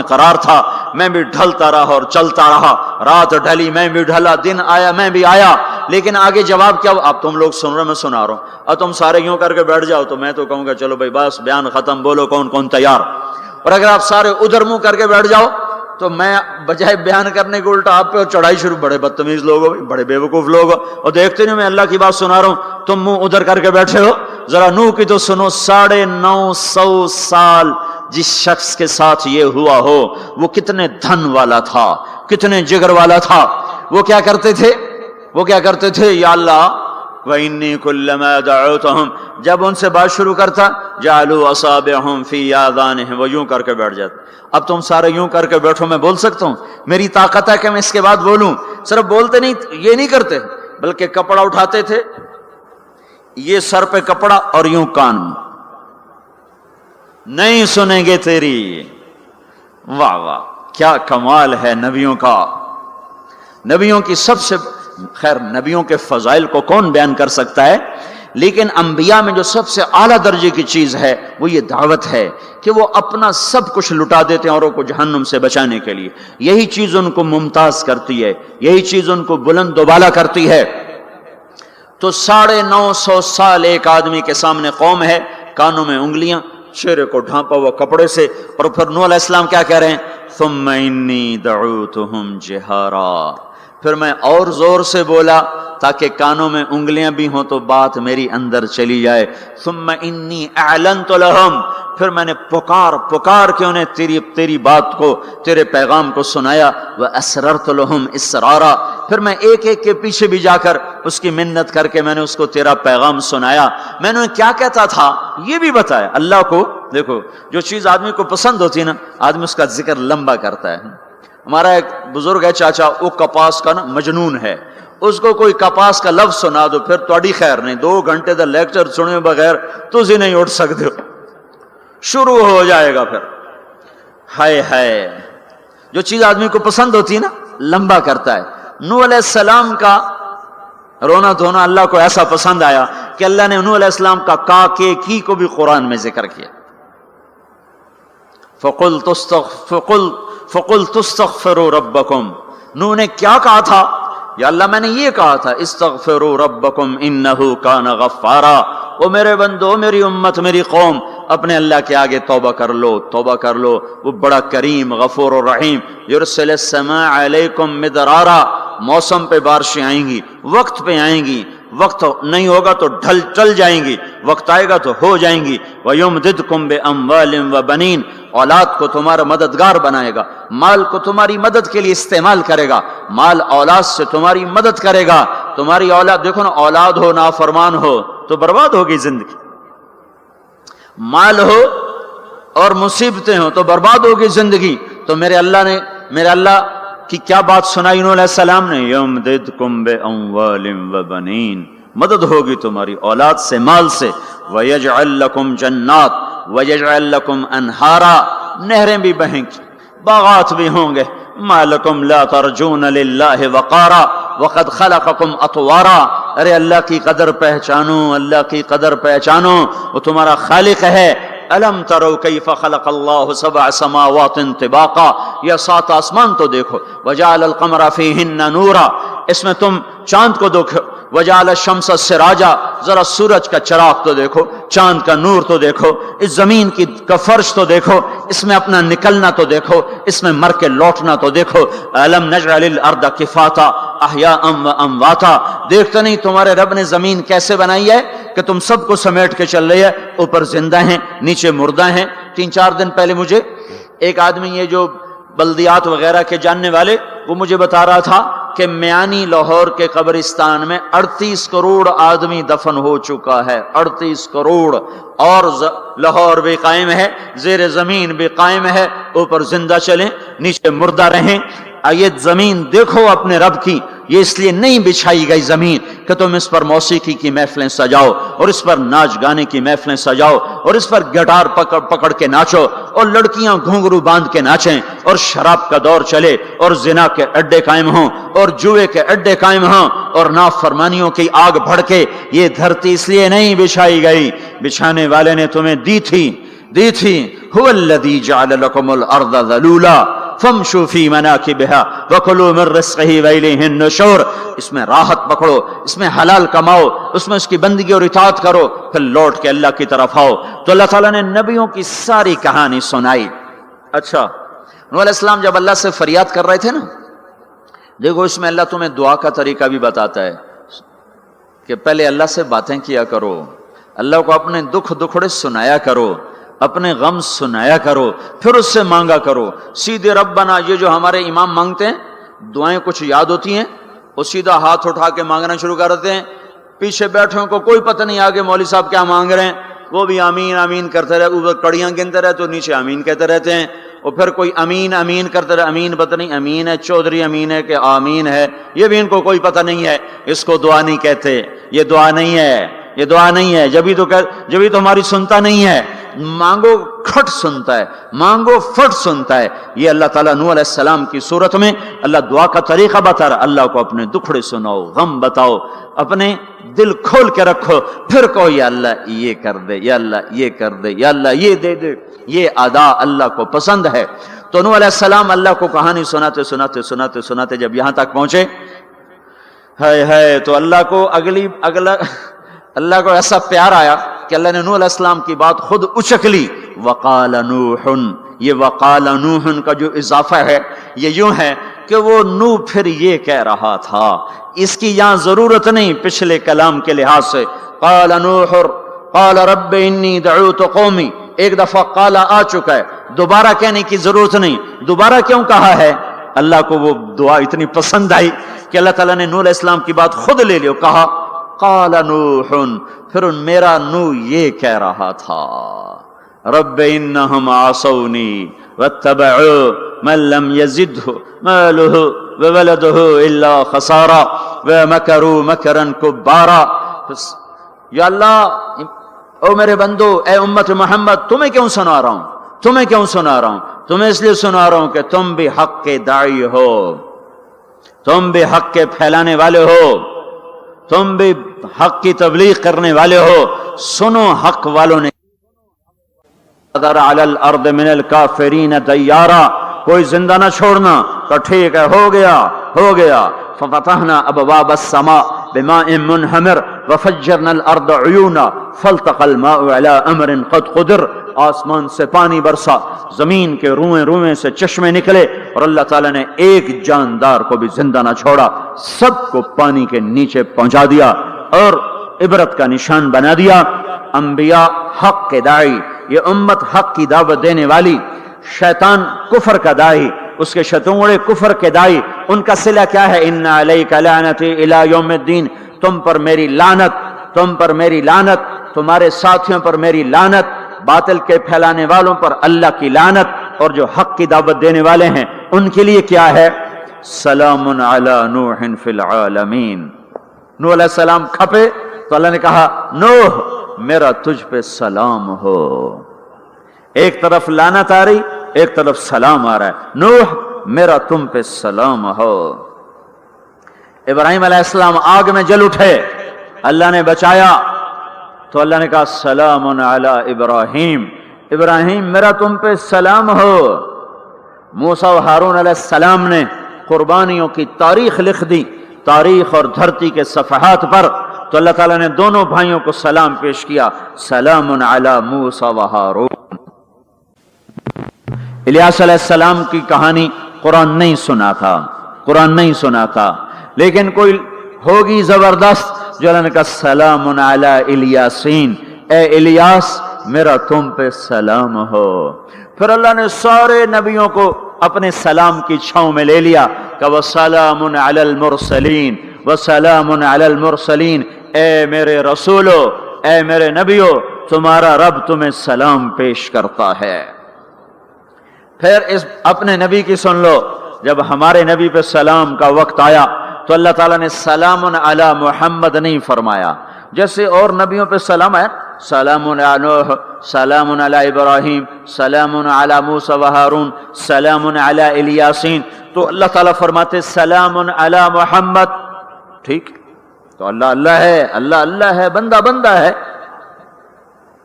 قرار تھا, میں بھی ڈھلتا رہا اور چلتا رہا, رات ڈھلی میں بھی ڈھلا, دن آیا میں بھی آیا. لیکن آگے جواب کیا, اب تم لوگ سن رہے میں سنا رہا ہوں, اور تم سارے یوں کر کے بیٹھ جاؤ تو میں تو کہوں گا چلو بھائی بس بیان ختم, بولو کون تیار. اور اگر آپ سارے ادھر منہ کر کے بیٹھ جاؤ تو میں بجائے بیان کرنے کو الٹا آپ پہ چڑھائی شروع. بڑے بدتمیز لوگ ہو, بڑے بیوقوف لوگ ہو, اور دیکھتے نہیں میں اللہ کی بات سنا رہا ہوں, تم منہ ادھر کر کے بیٹھے ہو. ذرا نوح کی تو سنو, 950 سال جس شخص کے ساتھ یہ ہوا ہو وہ کتنے دھن والا تھا, کتنے جگر والا تھا. وہ کیا کرتے تھے, یا اللہ وَإِنِّي كُلَّمَا دَعَوْتُهُمْ, جب ان سے بات شروع کرتا جَعَلُوا أَصَابِعَهُمْ فِي آذَانِهِمْ, وہ یوں کر کے بیٹھ جاتے. اب تم سارے یوں کر کے بیٹھو, میں بول سکتا ہوں, میری طاقت ہے کہ میں اس کے بعد بولوں. صرف بولتے نہیں, یہ نہیں کرتے, بلکہ کپڑا اٹھاتے تھے, یہ سر پہ کپڑا اور یوں کان, نہیں سنیں گے تیری. واہ واہ کیا کمال ہے نبیوں کا, نبیوں کی سب سے خیر نبیوں کے فضائل کو کون بیان کر سکتا ہے, لیکن انبیاء میں جو سب سے اعلیٰ درجے کی چیز ہے وہ یہ دعوت ہے کہ وہ اپنا سب کچھ لٹا دیتے ہیں اوروں کو جہنم سے بچانے کے لیے. یہی چیز ان کو ممتاز کرتی ہے, یہی چیز ان کو بلند و بالا کرتی ہے. تو 950 سال ایک آدمی کے سامنے قوم ہے, کانوں میں انگلیاں, چہرے کو ڈھانپا ہوا کپڑے سے, اور پھر نوح علیہ السلام کیا کہہ رہے ہیں, ثم انی دعوتہم جہارا, پھر میں اور زور سے بولا تاکہ کانوں میں انگلیاں بھی ہوں تو بات میری اندر چلی جائے. ثم انی اعلنت لهم، پھر میں نے پکار کے انہیں تیری بات کو، تیرے پیغام کو سنایا. واسررت لهم اسرارا، پھر میں ایک ایک کے پیچھے بھی جا کر اس کی منت کر کے میں نے اس کو تیرا پیغام سنایا. میں نے کیا کہتا تھا یہ بھی بتایا. اللہ کو دیکھو، جو چیز آدمی کو پسند ہوتی ہے نا، آدمی اس کا ذکر لمبا کرتا ہے. ہمارا ایک بزرگ ہے چاچا، وہ کپاس کا نا مجنون ہے. اس کو کوئی کپاس کا لفظ سنا دو پھر تھوڑی خیر نہیں، 2 گھنٹے دا لیکچر سنے بغیر تسی نہیں اٹھ سکتے ہو، شروع ہو جائے گا پھر. ہائے ہائے، جو چیز آدمی کو پسند ہوتی ہے نا لمبا کرتا ہے. نوح علیہ السلام کا رونا دھونا اللہ کو ایسا پسند آیا کہ اللہ نے نوح علیہ السلام کا کا کے کی کو بھی قرآن میں ذکر کیا. فَقُلْتُ اسْتَغْفِرُوا رَبَّكُمْ، نوح نے کیا کہا تھا؟ یا اللہ میں نے یہ کہا تھا استغفروا ربکم انہ کان غفارا، او میرے بندو، میری امت، میری قوم، اپنے اللہ کے آگے توبہ کر لو، توبہ کر لو، وہ بڑا کریم غفور الرحیم. یرسل السماء علیکم مدرارا، موسم پہ بارشیں آئیں گی، وقت پہ آئیں گی، وقت نہیں ہوگا تو ٹل جائیں گی، وقت آئے گا تو ہو جائیں گی. وَيُمْدِدْكُمْ بِأَمْوَالٍ وَبَنِينَ، اولاد کو تمہارا مددگار بنائے گا، مال کو تمہاری مدد کے لیے استعمال کرے گا، مال اولاد سے تمہاری مدد کرے گا. تمہاری اولاد، دیکھو نا، اولاد ہو نافرمان ہو تو برباد ہوگی زندگی، مال ہو اور مصیبتیں ہوں تو برباد ہوگی زندگی. تو میرے اللہ کی کیا بات سنائی انہوں علیہ السلام نے؟ یمددکم باموال وبنین، مدد ہوگی تمہاری اولاد سے، مال سے. ویجعل لکم جنات ویجعل لکم انہارا، نہریں بھی بہیں گی، باغات بھی ہوں گے. ما لکم لا ترجون للہ وقارا وقد خلقکم اطوارا، ارے اللہ کی قدر پہچانو، اللہ کی قدر پہچانو، وہ تمہارا خالق ہے. الم تروا کیف خلق اللہ 7 سماوات طباقا، یہ 7 آسمان تو دیکھو. وجعل القمر فیہن نورا، اس میں تم چاند کو دیکھو. وجعل الشمس سراجا، ذرا سورج کا چراغ تو دیکھو، چاند کا نور تو دیکھو، اس زمین کا فرش تو دیکھو، اس میں اپنا نکلنا تو دیکھو، اس میں مر کے لوٹنا تو دیکھو. الم نجعل الارض کفاتا احیاء وامواتا، دیکھتے نہیں تمہارے رب نے زمین کیسے بنائی ہے کہ تم سب کو سمیٹ کے چل رہی ہے، اوپر زندہ ہیں نیچے مردہ ہیں. 3-4 دن پہلے مجھے ایک آدمی، یہ جو بلدیات وغیرہ کے جاننے والے، وہ مجھے بتا رہا تھا کہ میانی لاہور کے قبرستان میں 38 کروڑ آدمی دفن ہو چکا ہے. 38 کروڑ، اور لاہور بھی قائم ہے، زیر زمین بھی قائم ہے، اوپر زندہ چلیں نیچے مردہ رہیں. یہ زمین دیکھو اپنے رب کی، یہ اس لیے نہیں بچھائی گئی زمین کہ تم اس پر موسیقی کی محفلیں سجاؤ اور اس پر ناچ گانے کی محفلیں سجاؤ اور اس پر گٹار پکڑ کے ناچو اور لڑکیاں گھنگرو باندھ کے ناچیں اور شراب کا دور چلے اور زنا کے اڈے قائم ہوں اور جوئے کے اڈے قائم ہوں اور نافرمانیوں کی آگ بھڑکے. یہ دھرتی اس لیے نہیں بچھائی گئی، بچھانے والے نے تمہیں دی تھی. هو الذی جعل لکم الارض ذلولا فامشوا فی مناکبها وکلوا من رزقہ والیہ النشور. اس میں راحت پکڑو، اس میں حلال کماؤ، اس میں اس کی بندگی اور اطاعت کرو، پھر لوٹ کے اللہ کی طرف آؤ. تو اللہ تعالیٰ نے نبیوں کی ساری کہانی سنائی. اچھا، نوح علیہ السلام جب اللہ سے فریاد کر رہے تھے نا، دیکھو اس میں اللہ تمہیں دعا کا طریقہ بھی بتاتا ہے کہ پہلے اللہ سے باتیں کیا کرو، اللہ کو اپنے دکھڑے سنایا کرو، اپنے غم سنایا کرو، پھر اس سے مانگا کرو. سیدھے ربنا، یہ جو ہمارے امام مانگتے ہیں دعائیں کچھ یاد ہوتی ہیں، وہ سیدھا ہاتھ اٹھا کے مانگنا شروع کرتے ہیں. پیچھے بیٹھوں کو کوئی پتہ نہیں آگے مولوی صاحب کیا مانگ رہے ہیں، وہ بھی آمین آمین کرتے رہے، اوپر کڑیاں گنتے رہے تو نیچے آمین کہتے رہتے ہیں. اور پھر کوئی امین امین کرتے رہے، امین پتہ نہیں امین ہے چودھری امین ہے کہ آمین ہے، یہ بھی ان کو کوئی پتہ نہیں ہے. اس کو دعا نہیں کہتے، یہ دعا نہیں ہے، یہ دعا نہیں ہے. جبھی تو ہماری سنتا نہیں ہے. مانگو کھٹ سنتا ہے، مانگو فٹ سنتا ہے. یہ اللہ تعالیٰ نوح علیہ السلام کی صورت میں اللہ دعا کا طریقہ بتا رہا. اللہ کو اپنے دکھڑے سناؤ، غم بتاؤ، اپنے دل کھول کے رکھو، پھر کہو یا اللہ یہ کر دے، یا اللہ یہ کر دے، یا اللہ یہ دے دے. یہ ادا اللہ کو پسند ہے. تو نوح علیہ السلام اللہ کو کہانی سناتے جب یہاں تک پہنچے، تو اللہ کو اللہ کو ایسا پیار آیا کہ اللہ نے نوح علیہ السلام کی بات خود اچک لی. وقال نوح، یہ وقال نوح کا جو اضافہ ہے یہ یوں ہے کہ وہ نو پھر یہ کہہ رہا تھا، اس کی یہاں ضرورت نہیں پچھلے کلام کے لحاظ سے. قال نوح قال رب انی دعوت قومی، ایک دفعہ قال آ چکا ہے، دوبارہ کہنے کی ضرورت نہیں. دوبارہ کیوں کہا ہے؟ اللہ کو وہ دعا اتنی پسند آئی کہ اللہ تعالیٰ نے نوح علیہ السلام کی بات خود لے لیا، کہا قال نوح، پھر میرا نو یہ کہہ رہا تھا رب انہم عصونی واتبعوا من لم یزدہ مالہ وولدہ الا خسارا ومکروا مکرا کبارا. یا اللہ، او میرے بندو، اے امت محمد، تمہیں کیوں سنا رہا ہوں؟ تمہیں کیوں سنا رہا ہوں؟ تمہیں اس لیے سنا رہا ہوں کہ تم بھی حق کے داعی ہو، تم بھی حق کے پھیلانے والے ہو، تم بھی حق کی تبلیغ کرنے والے ہو. سنو حق والوں نے اگر علی الارض من الکافرین دیارا، کوئی زندہ نہ چھوڑنا. تو ٹھیک ہے، ہو گیا. ففتحنا ابواب السماء بماء منہمر وفجرنا الارض عیونا فالتقى الماء على امر قد قدر. آسمان سے پانی برسا، زمین کے روئیں سے چشمے نکلے، اور اللہ تعالیٰ نے ایک جاندار کو بھی زندہ نہ چھوڑا، سب کو پانی کے نیچے پہنچا دیا اور عبرت کا نشان بنا دیا. انبیاء حق کے داعی، یہ امت حق کی دعوت دینے والی. شیطان کفر کا داعی، اس کے شتونڑے کفر کے داعی، ان کا صلہ کیا ہے؟ ان علیک لعنتی الی یوم الدین، تم پر میری لعنت، تم پر میری لعنت، تمہارے ساتھیوں پر میری لعنت، باطل کے پھیلانے والوں پر اللہ کی لعنت، اور جو حق کی دعوت دینے والے ہیں ان کے لیے کیا ہے؟ سلام علی نوح فی العالمین. نوح علیہ السلام کھپے تو اللہ نے کہا نوح میرا تجھ پہ سلام ہو. ایک طرف لعنت آ رہی، ایک طرف سلام آ رہا ہے. نوح میرا تم پہ سلام ہو. ابراہیم علیہ السلام آگ میں جل اٹھے، اللہ نے بچایا تو اللہ نے کہا سلام علی ابراہیم، ابراہیم میرا تم پہ سلام ہو. موسیٰ و ہارون علیہ السلام نے قربانیوں کی تاریخ لکھ دی، تاریخ اور دھرتی کے صفحات پر، تو اللہ تعالیٰ نے دونوں بھائیوں کو سلام پیش کیا، سلام علی موسیٰ و ہارون. الیاس علیہ السلام کی کہانی قرآن نہیں سنا تھا، لیکن کوئی ہوگی زبردست جو اللہ نے کہا سلام علی الیاسین، اے الیاس میرا تم پہ سلام ہو. پھر اللہ نے سارے نبیوں کو اپنے سلام کی چھاؤں میں لے لیا کہ وسلام علی المرسلین، وسلام علی المرسلین، اے میرے رسولو، اے میرے نبیو، تمہارا رب تمہیں سلام پیش کرتا ہے. پھر اس اپنے نبی کی سن لو، جب ہمارے نبی پہ سلام کا وقت آیا تو اللہ تعالیٰ نے سلام علی محمد نہیں فرمایا، جیسے اور نبیوں پہ سلام ہے، سلام علی نوح، سلام علی ابراہیم، سلام علی موسیٰ و ہارون، سلام علی الیاسین، تو اللہ تعالیٰ فرماتے سلام علی محمد. ٹھیک، تو اللہ اللہ ہے، اللہ اللہ ہے، بندہ بندہ ہے،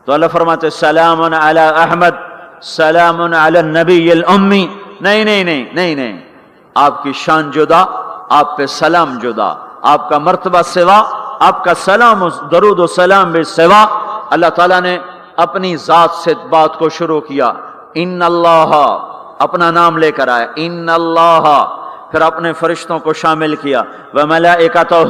تو اللہ فرماتے سلام علی احمد، سلام علی النبی الامی. نہیں، آپ کی شان جدا، آپ پہ سلام جدا، آپ کا مرتبہ سوا، آپ کا سلام و درود و سلام بھی سوا. اللہ تعالیٰ نے اپنی ذات سے بات کو شروع کیا، ان اللہ، اپنا نام لے کر آیا ان اللہ، پھر اپنے فرشتوں کو شامل کیا، وملائکتہ،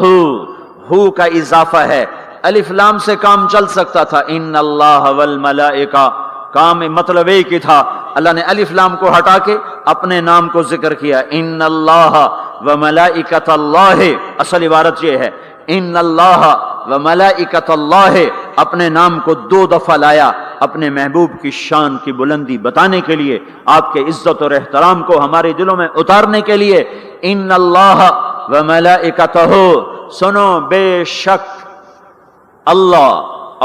ہو کا اضافہ ہے، الف لام سے کام چل سکتا تھا، ان اللہ والملائکہ، کام مطلب ایک ہی تھا. اللہ نے الف لام کو ہٹا کے اپنے نام کو ذکر کیا، ان اللہ وملائکۃ اللہ. اصل عبارت یہ ہے، ان اللہ وملائکۃ اللہ، اپنے نام کو 2 دفعہ لایا اپنے محبوب کی شان کی بلندی بتانے کے لیے، آپ کے عزت اور احترام کو ہمارے دلوں میں اتارنے کے لیے. ان اللہ وملائکتہ، سنو بے شک اللہ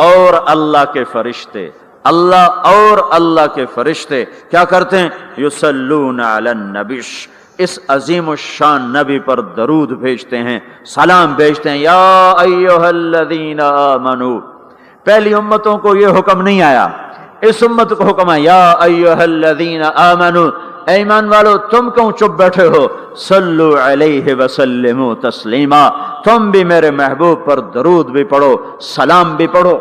اور اللہ کے فرشتے، اللہ اور اللہ کے فرشتے کیا کرتے ہیں؟ یصلون علی النبی، اس عظیم الشان نبی پر درود بھیجتے ہیں، سلام بھیجتے ہیں. یا ایھا الذین آمنو، پہلی امتوں کو یہ حکم نہیں آیا، اس امت کو حکم ہے یا ایھا الذین آمنو، اے ایمان والو تم کیوں چپ بیٹھے ہو؟ صلو علیہ وسلموا تسلیما، تم بھی میرے محبوب پر درود بھی پڑھو، سلام بھی پڑھو.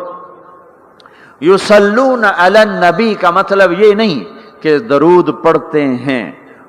یصلون علی النبی کا مطلب یہ نہیں کہ درود پڑھتے ہیں،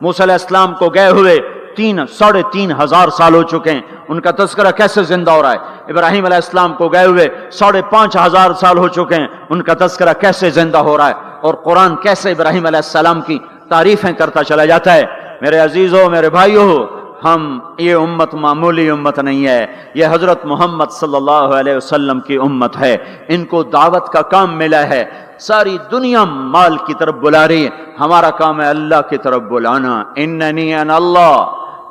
موسیٰ علیہ السلام کو گئے ہوئے 3,500 سال ہو چکے ہیں، ان کا تذکرہ کیسے زندہ ہو رہا ہے؟ ابراہیم علیہ السلام کو گئے ہوئے 5,500 سال ہو چکے ہیں، ان کا تذکرہ کیسے زندہ ہو رہا ہے؟ اور قرآن کیسے ابراہیم علیہ السلام کی تعریفیں کرتا چلا جاتا ہے۔ میرے عزیزوں، میرے بھائیوں، یہ امت معمولی امت نہیں ہے، یہ حضرت محمد صلی اللہ علیہ وسلم کی امت ہے۔ ان کو دعوت کا کام ملا ہے، ساری دنیا مال کی طرف بلا رہی ہے، ہمارا کام ہے اللہ کی طرف بلانا۔ اننی انا اللہ،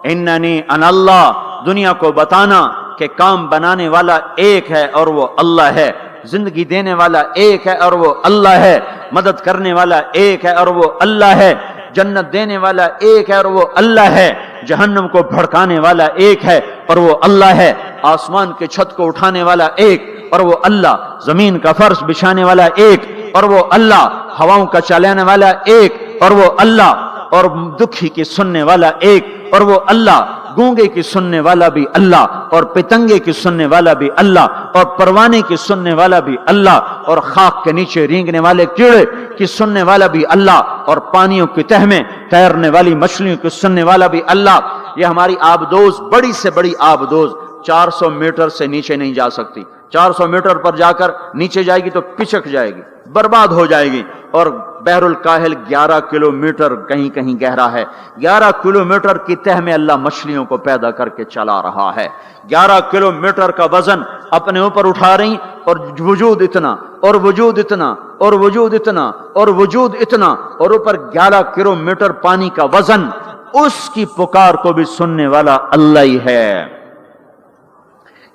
اننی انا اللہ، دنیا کو بتانا کہ کام بنانے والا ایک ہے اور وہ اللہ ہے، زندگی دینے والا ایک ہے اور وہ اللہ ہے، مدد کرنے والا ایک ہے اور وہ اللہ ہے، جنت دینے والا ایک ہے اور وہ اللہ ہے، جہنم کو بھڑکانے والا ایک ہے اور وہ اللہ ہے، آسمان کے چھت کو اٹھانے والا ایک اور وہ اللہ، زمین کا فرش بچھانے والا ایک اور وہ اللہ، ہواؤں کا چلانے والا ایک اور وہ اللہ، اور دکھی کی سننے والا ایک اور وہ اللہ، گونگے کی سننے والا بھی اللہ، اور پتنگے کی سننے والا بھی اللہ، اور پروانے کی سننے والا بھی اللہ، اور خاک کے نیچے رینگنے والے کیڑے کی سننے والا بھی اللہ، اور پانیوں کی تہ میں تیرنے والی مچھلیوں کی سننے والا بھی اللہ۔ یہ ہماری آبدوز، بڑی سے بڑی آبدوز 400 میٹر سے نیچے نہیں جا سکتی، 400 میٹر پر جا کر نیچے جائے گی تو پچک جائے گی، برباد ہو جائے گی۔ اور بحر الکاہل 11 کلومیٹر کہیں کہیں گہرا ہے، 11 کلومیٹر کی تہ میں اللہ مچھلیوں کو پیدا کر کے چلا رہا ہے، 11 کلومیٹر کا وزن اپنے اوپر اٹھا رہی، اور وجود اتنا اور وجود اتنا اور وجود اتنا اور وجود اتنا، اور اوپر 11 کلومیٹر پانی کا وزن، اس کی پکار کو بھی سننے والا اللہ ہی ہے۔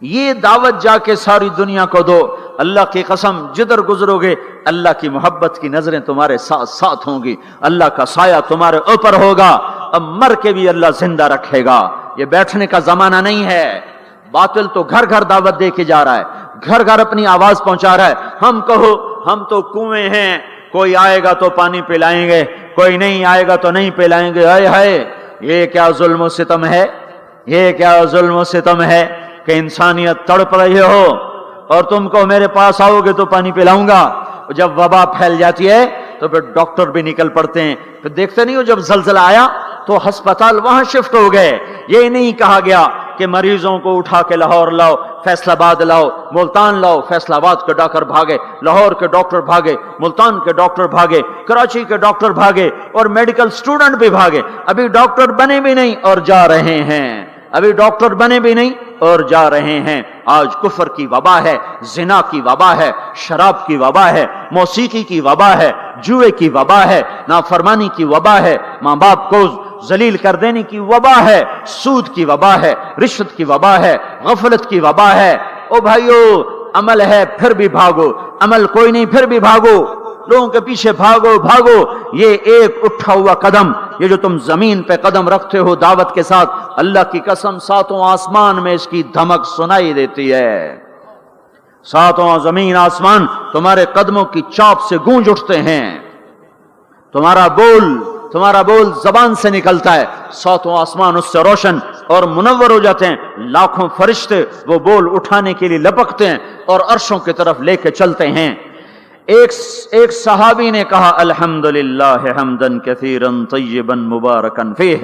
یہ دعوت جا کے ساری دنیا کو دو، اللہ کی قسم جدھر گزرو گے اللہ کی محبت کی نظریں تمہارے ساتھ ساتھ ہوں گی، اللہ کا سایہ تمہارے اوپر ہوگا، اب مر کے بھی اللہ زندہ رکھے گا۔ یہ بیٹھنے کا زمانہ نہیں ہے، باطل تو گھر گھر دعوت دے کے جا رہا ہے، گھر گھر اپنی آواز پہنچا رہا ہے۔ ہم کہو ہم تو کنویں ہیں، کوئی آئے گا تو پانی پلائیں گے، کوئی نہیں آئے گا تو نہیں پلائیں گے۔ ہائے ہائے، یہ کیا ظلم و ستم ہے، یہ کیا ظلم و ستم ہے کہ انسانیت تڑپ رہی ہو اور تم کو میرے پاس آؤ گے تو پانی پلاؤں گا۔ جب وبا پھیل جاتی ہے تو پھر ڈاکٹر بھی نکل پڑتے ہیں، پھر دیکھتے نہیں ہو جب زلزلہ آیا تو ہسپتال وہاں شفٹ ہو گئے۔ یہ نہیں کہا گیا کہ مریضوں کو اٹھا کے لاہور لاؤ، فیصل آباد لاؤ، ملتان لاؤ، فیصل آباد کے ڈاکٹر بھاگے، لاہور کے ڈاکٹر بھاگے، ملتان کے ڈاکٹر بھاگے، کراچی کے ڈاکٹر بھاگے، اور میڈیکل سٹوڈنٹ بھی بھاگے۔ ابھی ڈاکٹر بنے بھی نہیں اور جا رہے ہیں، ابھی ڈاکٹر بنے بھی نہیں اور جا رہے ہیں۔ آج کفر کی وبا ہے، زنا کی وبا ہے، شراب کی وبا ہے، موسیقی کی وبا ہے، جوئے کی وبا ہے، نافرمانی کی وبا ہے، ماں باپ کو ذلیل کر دینے کی وبا ہے، سود کی وبا ہے، رشوت کی وبا ہے، غفلت کی وبا ہے۔ او بھائیو، عمل ہے پھر بھی بھاگو، عمل کوئی نہیں پھر بھی بھاگو، لوگوں کے پیچھے بھاگو بھاگو۔ یہ ایک اٹھا ہوا قدم، یہ جو تم زمین پہ قدم رکھتے ہو دعوت کے ساتھ، اللہ کی قسم ساتوں آسمان میں اس کی دھمک سنائی دیتی ہے، ساتوں زمین آسمان تمہارے قدموں کی چاپ سے گونج اٹھتے ہیں، تمہارا بول زبان سے نکلتا ہے، ساتوں آسمان اس سے روشن اور منور ہو جاتے ہیں، لاکھوں فرشتے وہ بول اٹھانے کے لیے لپکتے ہیں اور عرشوں کی طرف لے کے چلتے ہیں۔ ایک صحابی نے کہا الحمدللہ حمدن کثیرا طیبا مبارکا فیہ،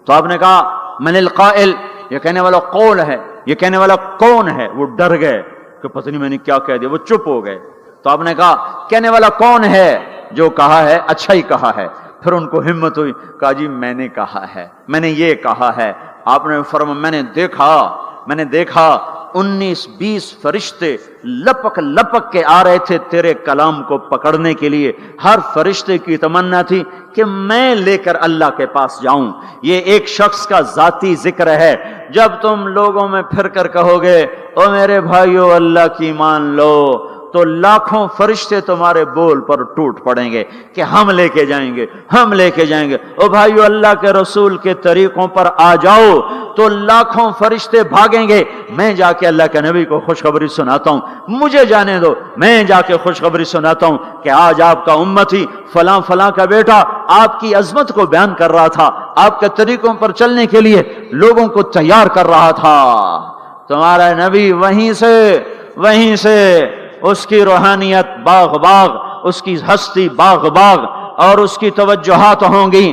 تو آپ نے کہا من القائل، یہ کہنے والا قول ہے، یہ کہنے والا کون ہے؟ وہ ڈر گئے کہ پتہ نہیں میں نے کیا کہہ دیا، وہ چپ ہو گئے۔ تو آپ نے کہا کہنے والا کون ہے؟ جو کہا ہے اچھا ہی کہا ہے۔ پھر ان کو ہمت ہوئی، کہا جی میں نے کہا ہے، میں نے یہ کہا ہے۔ آپ نے فرمایا میں نے دیکھا 19-20 فرشتے لپک لپک کے آ رہے تھے تیرے کلام کو پکڑنے کے لیے۔ ہر فرشتے کی تمنا تھی کہ میں لے کر اللہ کے پاس جاؤں۔ یہ ایک شخص کا ذاتی ذکر ہے۔ جب تم لوگوں میں پھر کر کہو گے او میرے بھائیو اللہ کی مان لو، تو لاکھوں فرشتے تمہارے بول پر ٹوٹ پڑیں گے کہ ہم لے کے جائیں گے، ہم لے کے جائیں گے۔ او بھائیو اللہ کے رسول کے طریقوں پر آ جاؤ تو لاکھوں فرشتے بھاگیں گے۔ میں جا کے اللہ کے نبی کو خوشخبری سناتا ہوں، مجھے جانے دو، میں جا کے خوشخبری سناتا ہوں کہ آج آپ کا امتی فلاں فلاں کا بیٹا آپ کی عظمت کو بیان کر رہا تھا، آپ کے طریقوں پر چلنے کے لیے لوگوں کو تیار کر رہا تھا۔ تمہارا نبی وہیں سے اس کی روحانیت باغ باغ، اس کی ہستی باغ باغ، اور اس کی توجہات ہوں گی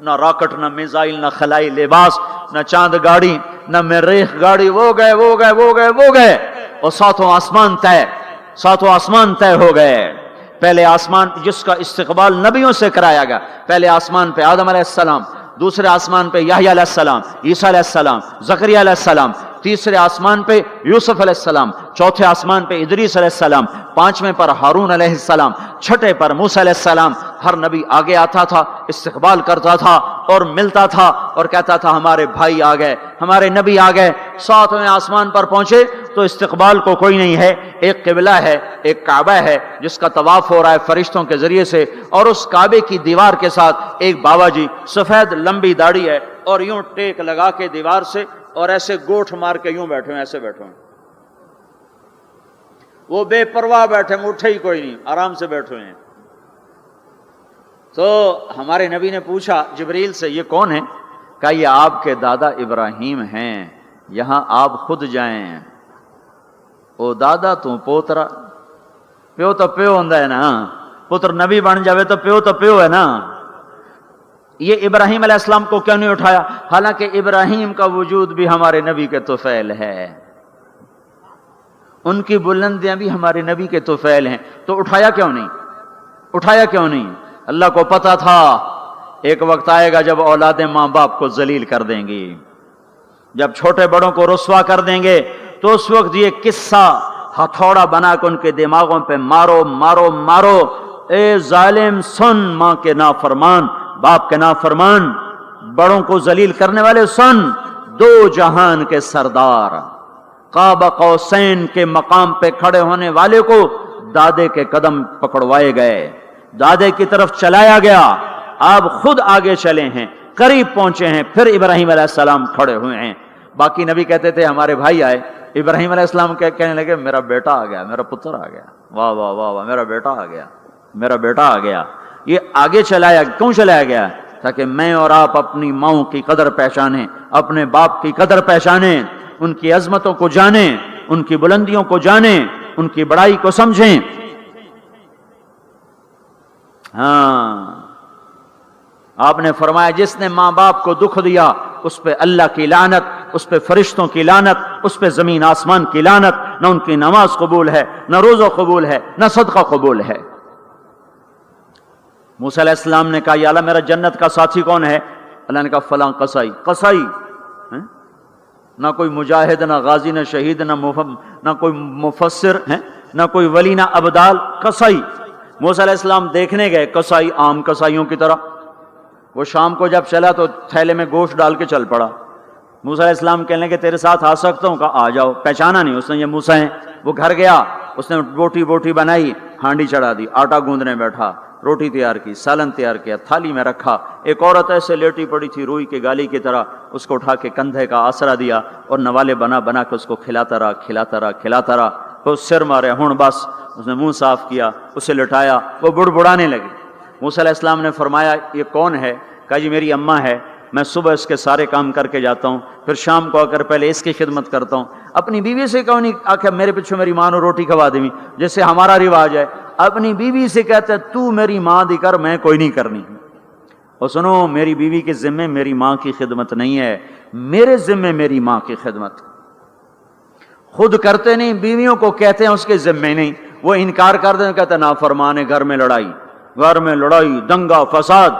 نہ راکٹ، نہ میزائل، نہ خلائی لباس، نہ چاند گاڑی، نہ مریخ گاڑی، وہ گئے وہ گئے وہ گئے وہ گئے، اور ساتوں آسمان طے ہو گئے۔ پہلے آسمان جس کا استقبال نبیوں سے کرایا گیا، پہلے آسمان پہ آدم علیہ السلام، دوسرے آسمان پہ یحییٰ علیہ السلام، عیسیٰ علیہ السلام، زکریا علیہ السلام، تیسرے آسمان پہ یوسف علیہ السلام، چوتھے آسمان پہ ادریس علیہ السلام، پانچویں پر ہارون علیہ السلام، چھٹے پر موسیٰ علیہ السلام۔ ہر نبی آگے آتا تھا، استقبال کرتا تھا اور ملتا تھا اور کہتا تھا ہمارے بھائی آ گئے، ہمارے نبی آ گئے۔ ساتویں آسمان پر پہنچے تو استقبال کو کوئی نہیں ہے، ایک قبلہ ہے، ایک کعبہ ہے جس کا طواف ہو رہا ہے فرشتوں کے ذریعے سے، اور اس کعبے کی دیوار کے ساتھ ایک بابا جی، سفید لمبی داڑھی ہے اور یوں ٹیک لگا کے دیوار سے اور ایسے گوٹھ مار کے یوں بیٹھے ہیں، ایسے بیٹھے ہیں، وہ بے پرواہ بیٹھے ہیں، اٹھے ہی کوئی نہیں، آرام سے بیٹھے ہیں۔ تو ہمارے نبی نے پوچھا جبریل سے یہ کون ہے؟ کہا یہ آپ کے دادا ابراہیم ہیں، یہاں آپ خود جائیں۔ او دادا تو پوترا، پیو تو پیو ہوندا ہے نا، پتر نبی بن جاوے تو پیو ہے نا۔ یہ ابراہیم علیہ السلام کو کیوں نہیں اٹھایا؟ حالانکہ ابراہیم کا وجود بھی ہمارے نبی کے طفیل ہے، ان کی بلندیاں بھی ہمارے نبی کے طفیل ہیں، تو اٹھایا کیوں نہیں؟ اللہ کو پتا تھا ایک وقت آئے گا جب اولادیں ماں باپ کو ذلیل کر دیں گی، جب چھوٹے بڑوں کو رسوا کر دیں گے، تو اس وقت یہ قصہ ہتھوڑا بنا کے ان کے دماغوں پہ مارو مارو مارو، اے ظالم سن، ماں کے نافرمان، باپ کے نافرمان، بڑوں کو ذلیل کرنے والے سن، دو جہان کے سردار، قاب قوسین کے مقام پہ کھڑے ہونے والے کو دادے کے قدم پکڑوائے گئے، دادے کی طرف چلایا گیا، آپ خود آگے چلے ہیں، قریب پہنچے ہیں، پھر ابراہیم علیہ السلام کھڑے ہوئے ہیں۔ باقی نبی کہتے تھے ہمارے بھائی آئے، ابراہیم علیہ السلام کہنے لگے میرا بیٹا آ گیا، میرا پتر آ گیا، واہ واہ واہ واہ، میرا بیٹا آ گیا۔ یہ آگے کیوں چلایا گیا؟ تاکہ میں اور آپ اپنی ماؤں کی قدر پہچانیں، اپنے باپ کی قدر پہچانیں، ان کی عظمتوں کو جانیں، ان کی بلندیوں کو جانیں، ان کی بڑائی کو سمجھیں۔ ہاں، آپ نے فرمایا جس نے ماں باپ کو دکھ دیا اس پہ اللہ کی لعنت، اس پہ فرشتوں کی لعنت، اس پہ زمین آسمان کی لعنت، نہ ان کی نماز قبول ہے، نہ روزہ قبول ہے، نہ صدقہ قبول ہے۔ موسیٰ علیہ السلام نے کہا یا اللہ میرا جنت کا ساتھی کون ہے؟ اللہ نے کہا فلاں قصائی، نہ کوئی مجاہد، نہ غازی، نہ شہید، نہ کوئی مفسر، نہ کوئی ولی، نہ ابدال، قصائی۔ موسیٰ علیہ السلام دیکھنے گئے، قصائی عام قصائیوں کی طرح، وہ شام کو جب چلا تو تھیلے میں گوشت ڈال کے چل پڑا۔ موسیٰ علیہ السلام کہنے لگے تیرے ساتھ آ سکتا ہوں؟ کہا آ جاؤ۔ پہچانا نہیں اس نے یہ موسیٰ ہیں۔ وہ گھر گیا، اس نے بوٹی بنائی، ہانڈی چڑھا دی، آٹا گوندنے بیٹھا، روٹی تیار کی، سالن تیار کیا، تھالی میں رکھا۔ ایک عورت ایسے لیٹی پڑی تھی روئی کے گالی کی طرح، اس کو اٹھا کے کندھے کا آسرا دیا اور نوالے بنا کے اس کو کھلاتا رہا۔ وہ سر مارے، ہن بس، اس نے منہ صاف کیا، اسے لٹایا، وہ بڑبڑانے لگی۔ موسیٰ علیہ السلام نے فرمایا یہ کون ہے؟ کہا جی میری اماں ہے، میں صبح اس کے سارے کام کر کے جاتا ہوں، پھر شام کو آ کر پہلے اس کی خدمت کرتا ہوں۔ اپنی بیوی سے کہو نہیں آخر میرے پیچھے میری ماں نے روٹی کھوا دی، جیسے ہمارا رواج ہے، اپنی بیوی سے کہتا ہے تو میری ماں دی کر، میں کوئی نہیں کرنی۔ اور سنو، میری بیوی کے ذمے میری ماں کی خدمت نہیں ہے، میرے ذمے میری ماں کی خدمت۔ خود کرتے نہیں، بیویوں کو کہتے ہیں اس کے ذمے نہیں، وہ انکار کر دیں، کہتے ہیں نافرمان ہے، گھر میں لڑائی، دنگا فساد۔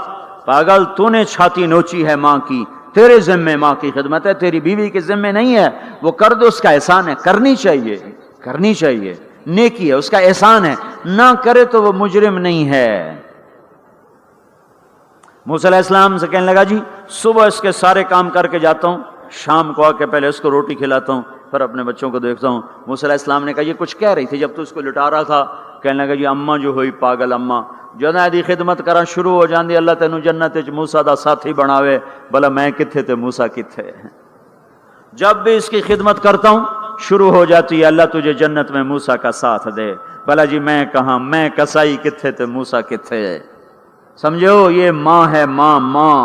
پاگل، تو نے چھاتی نوچی ہے ماں کی، تیرے ذمے ماں کی خدمت ہے، تیری بیوی کے ذمے نہیں ہے۔ وہ کر دے، اس کا احسان ہے، کرنی چاہیے، نیکی ہے، اس کا احسان ہے، نہ کرے تو وہ مجرم نہیں ہے۔ موسیٰ علیہ السلام سے کہنے لگا جی صبح اس کے سارے کام کر کے جاتا ہوں، شام کو آ کے پہلے اس کو روٹی کھلاتا ہوں، پھر اپنے بچوں کو دیکھتا ہوں۔ موسیٰ علیہ السلام نے کہا یہ کچھ کہہ رہی تھی جب تو اس کو لٹا رہا تھا؟ کہنے لگا جی اماں جو ہوئی پاگل اماں، جدوں دی خدمت کرا شروع ہو جاندی، اللہ تینوں جنت وچ موسیٰ دا ساتھی بناوے، بھلا میں کتھے تے موسیٰ کتھے۔ جب بھی اس کی خدمت کرتا ہوں شروع ہو جاتی ہے اللہ تجھے جنت میں موسیٰ کا ساتھ دے، بھلا جی میں کہاں، میں کسائی کتھے تے موسیٰ کتھے۔ سمجھو یہ ماں ہے، ماں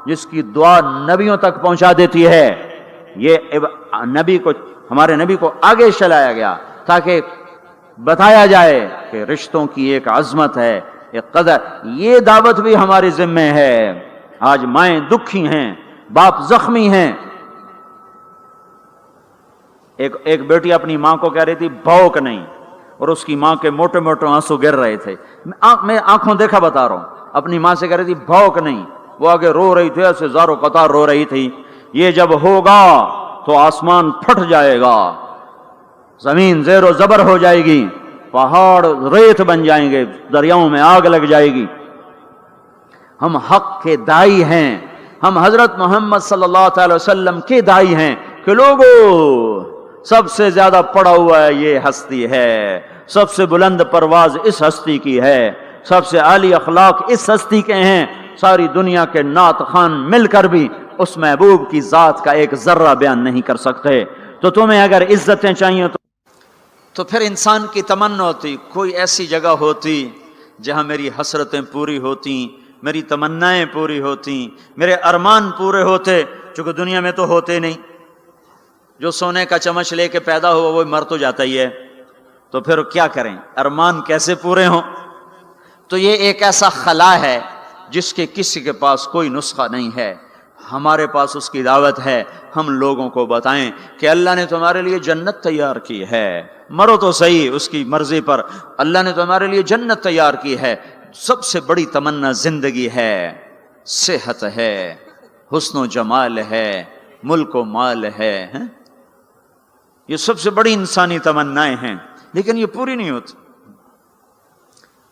جس کی دعا نبیوں تک پہنچا دیتی ہے۔ یہ ہمارے نبی کو آگے چلایا گیا تاکہ بتایا جائے کہ رشتوں کی ایک عظمت ہے، ایک قدر۔ یہ دعوت بھی ہمارے ذمہ ہے آج مائیں دکھی ہیں، باپ زخمی ہیں. ایک بیٹی اپنی ماں کو کہہ رہی تھی بھوک نہیں، اور اس کی ماں کے موٹے موٹے آنسو گر رہے تھے. میں آنکھوں دیکھا بتا رہا ہوں. اپنی ماں سے کہہ رہی تھی بھوک نہیں، وہ آگے رو رہی تھی، ایسے زارو قطار رو رہی تھی. یہ جب ہوگا تو آسمان پھٹ جائے گا، زمین زیر و زبر ہو جائے گی، پہاڑ ریت بن جائیں گے، دریاؤں میں آگ لگ جائے گی. ہم حق کے دائی ہیں، ہم حضرت محمد صلی اللہ تعالی وسلم کے دائی ہیں کہ لوگوں سب سے زیادہ پڑا ہوا ہے یہ ہستی ہے، سب سے بلند پرواز اس ہستی کی ہے، سب سے عالی اخلاق اس ہستی کے ہیں. ساری دنیا کے نعت خوان مل کر بھی اس محبوب کی ذات کا ایک ذرہ بیان نہیں کر سکتے. تو تمہیں اگر عزتیں چاہیے تو پھر انسان کی تمنا ہوتی کوئی ایسی جگہ ہوتی جہاں میری حسرتیں پوری ہوتی، میری تمنائیں پوری ہوتی، میرے ارمان پورے ہوتے، چونکہ دنیا میں تو ہوتے نہیں. جو سونے کا چمچ لے کے پیدا ہوا وہ مر تو جاتا ہی ہے، تو پھر کیا کریں؟ ارمان کیسے پورے ہوں؟ تو یہ ایک ایسا خلا ہے جس کے کسی کے پاس کوئی نسخہ نہیں ہے. ہمارے پاس اس کی دعوت ہے. ہم لوگوں کو بتائیں کہ اللہ نے تمہارے لیے جنت تیار کی ہے، مرو تو صحیح اس کی مرضی پر. اللہ نے تمہارے لیے جنت تیار کی ہے. سب سے بڑی تمنا زندگی ہے، صحت ہے، حسن و جمال ہے، ملک و مال ہے. یہ سب سے بڑی انسانی تمنائیں ہیں، لیکن یہ پوری نہیں ہوتی.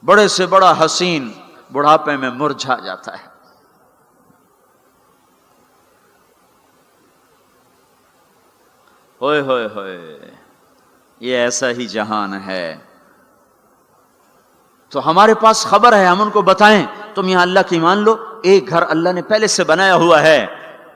بڑے سے بڑا حسین بڑھاپے میں مرجھا جاتا ہے. ہوئے ہوئے ہوئے، یہ ایسا ہی جہان ہے. تو ہمارے پاس خبر ہے، ہم ان کو بتائیں تم یہاں اللہ کی مان لو. ایک گھر اللہ نے پہلے سے بنایا ہوا ہے،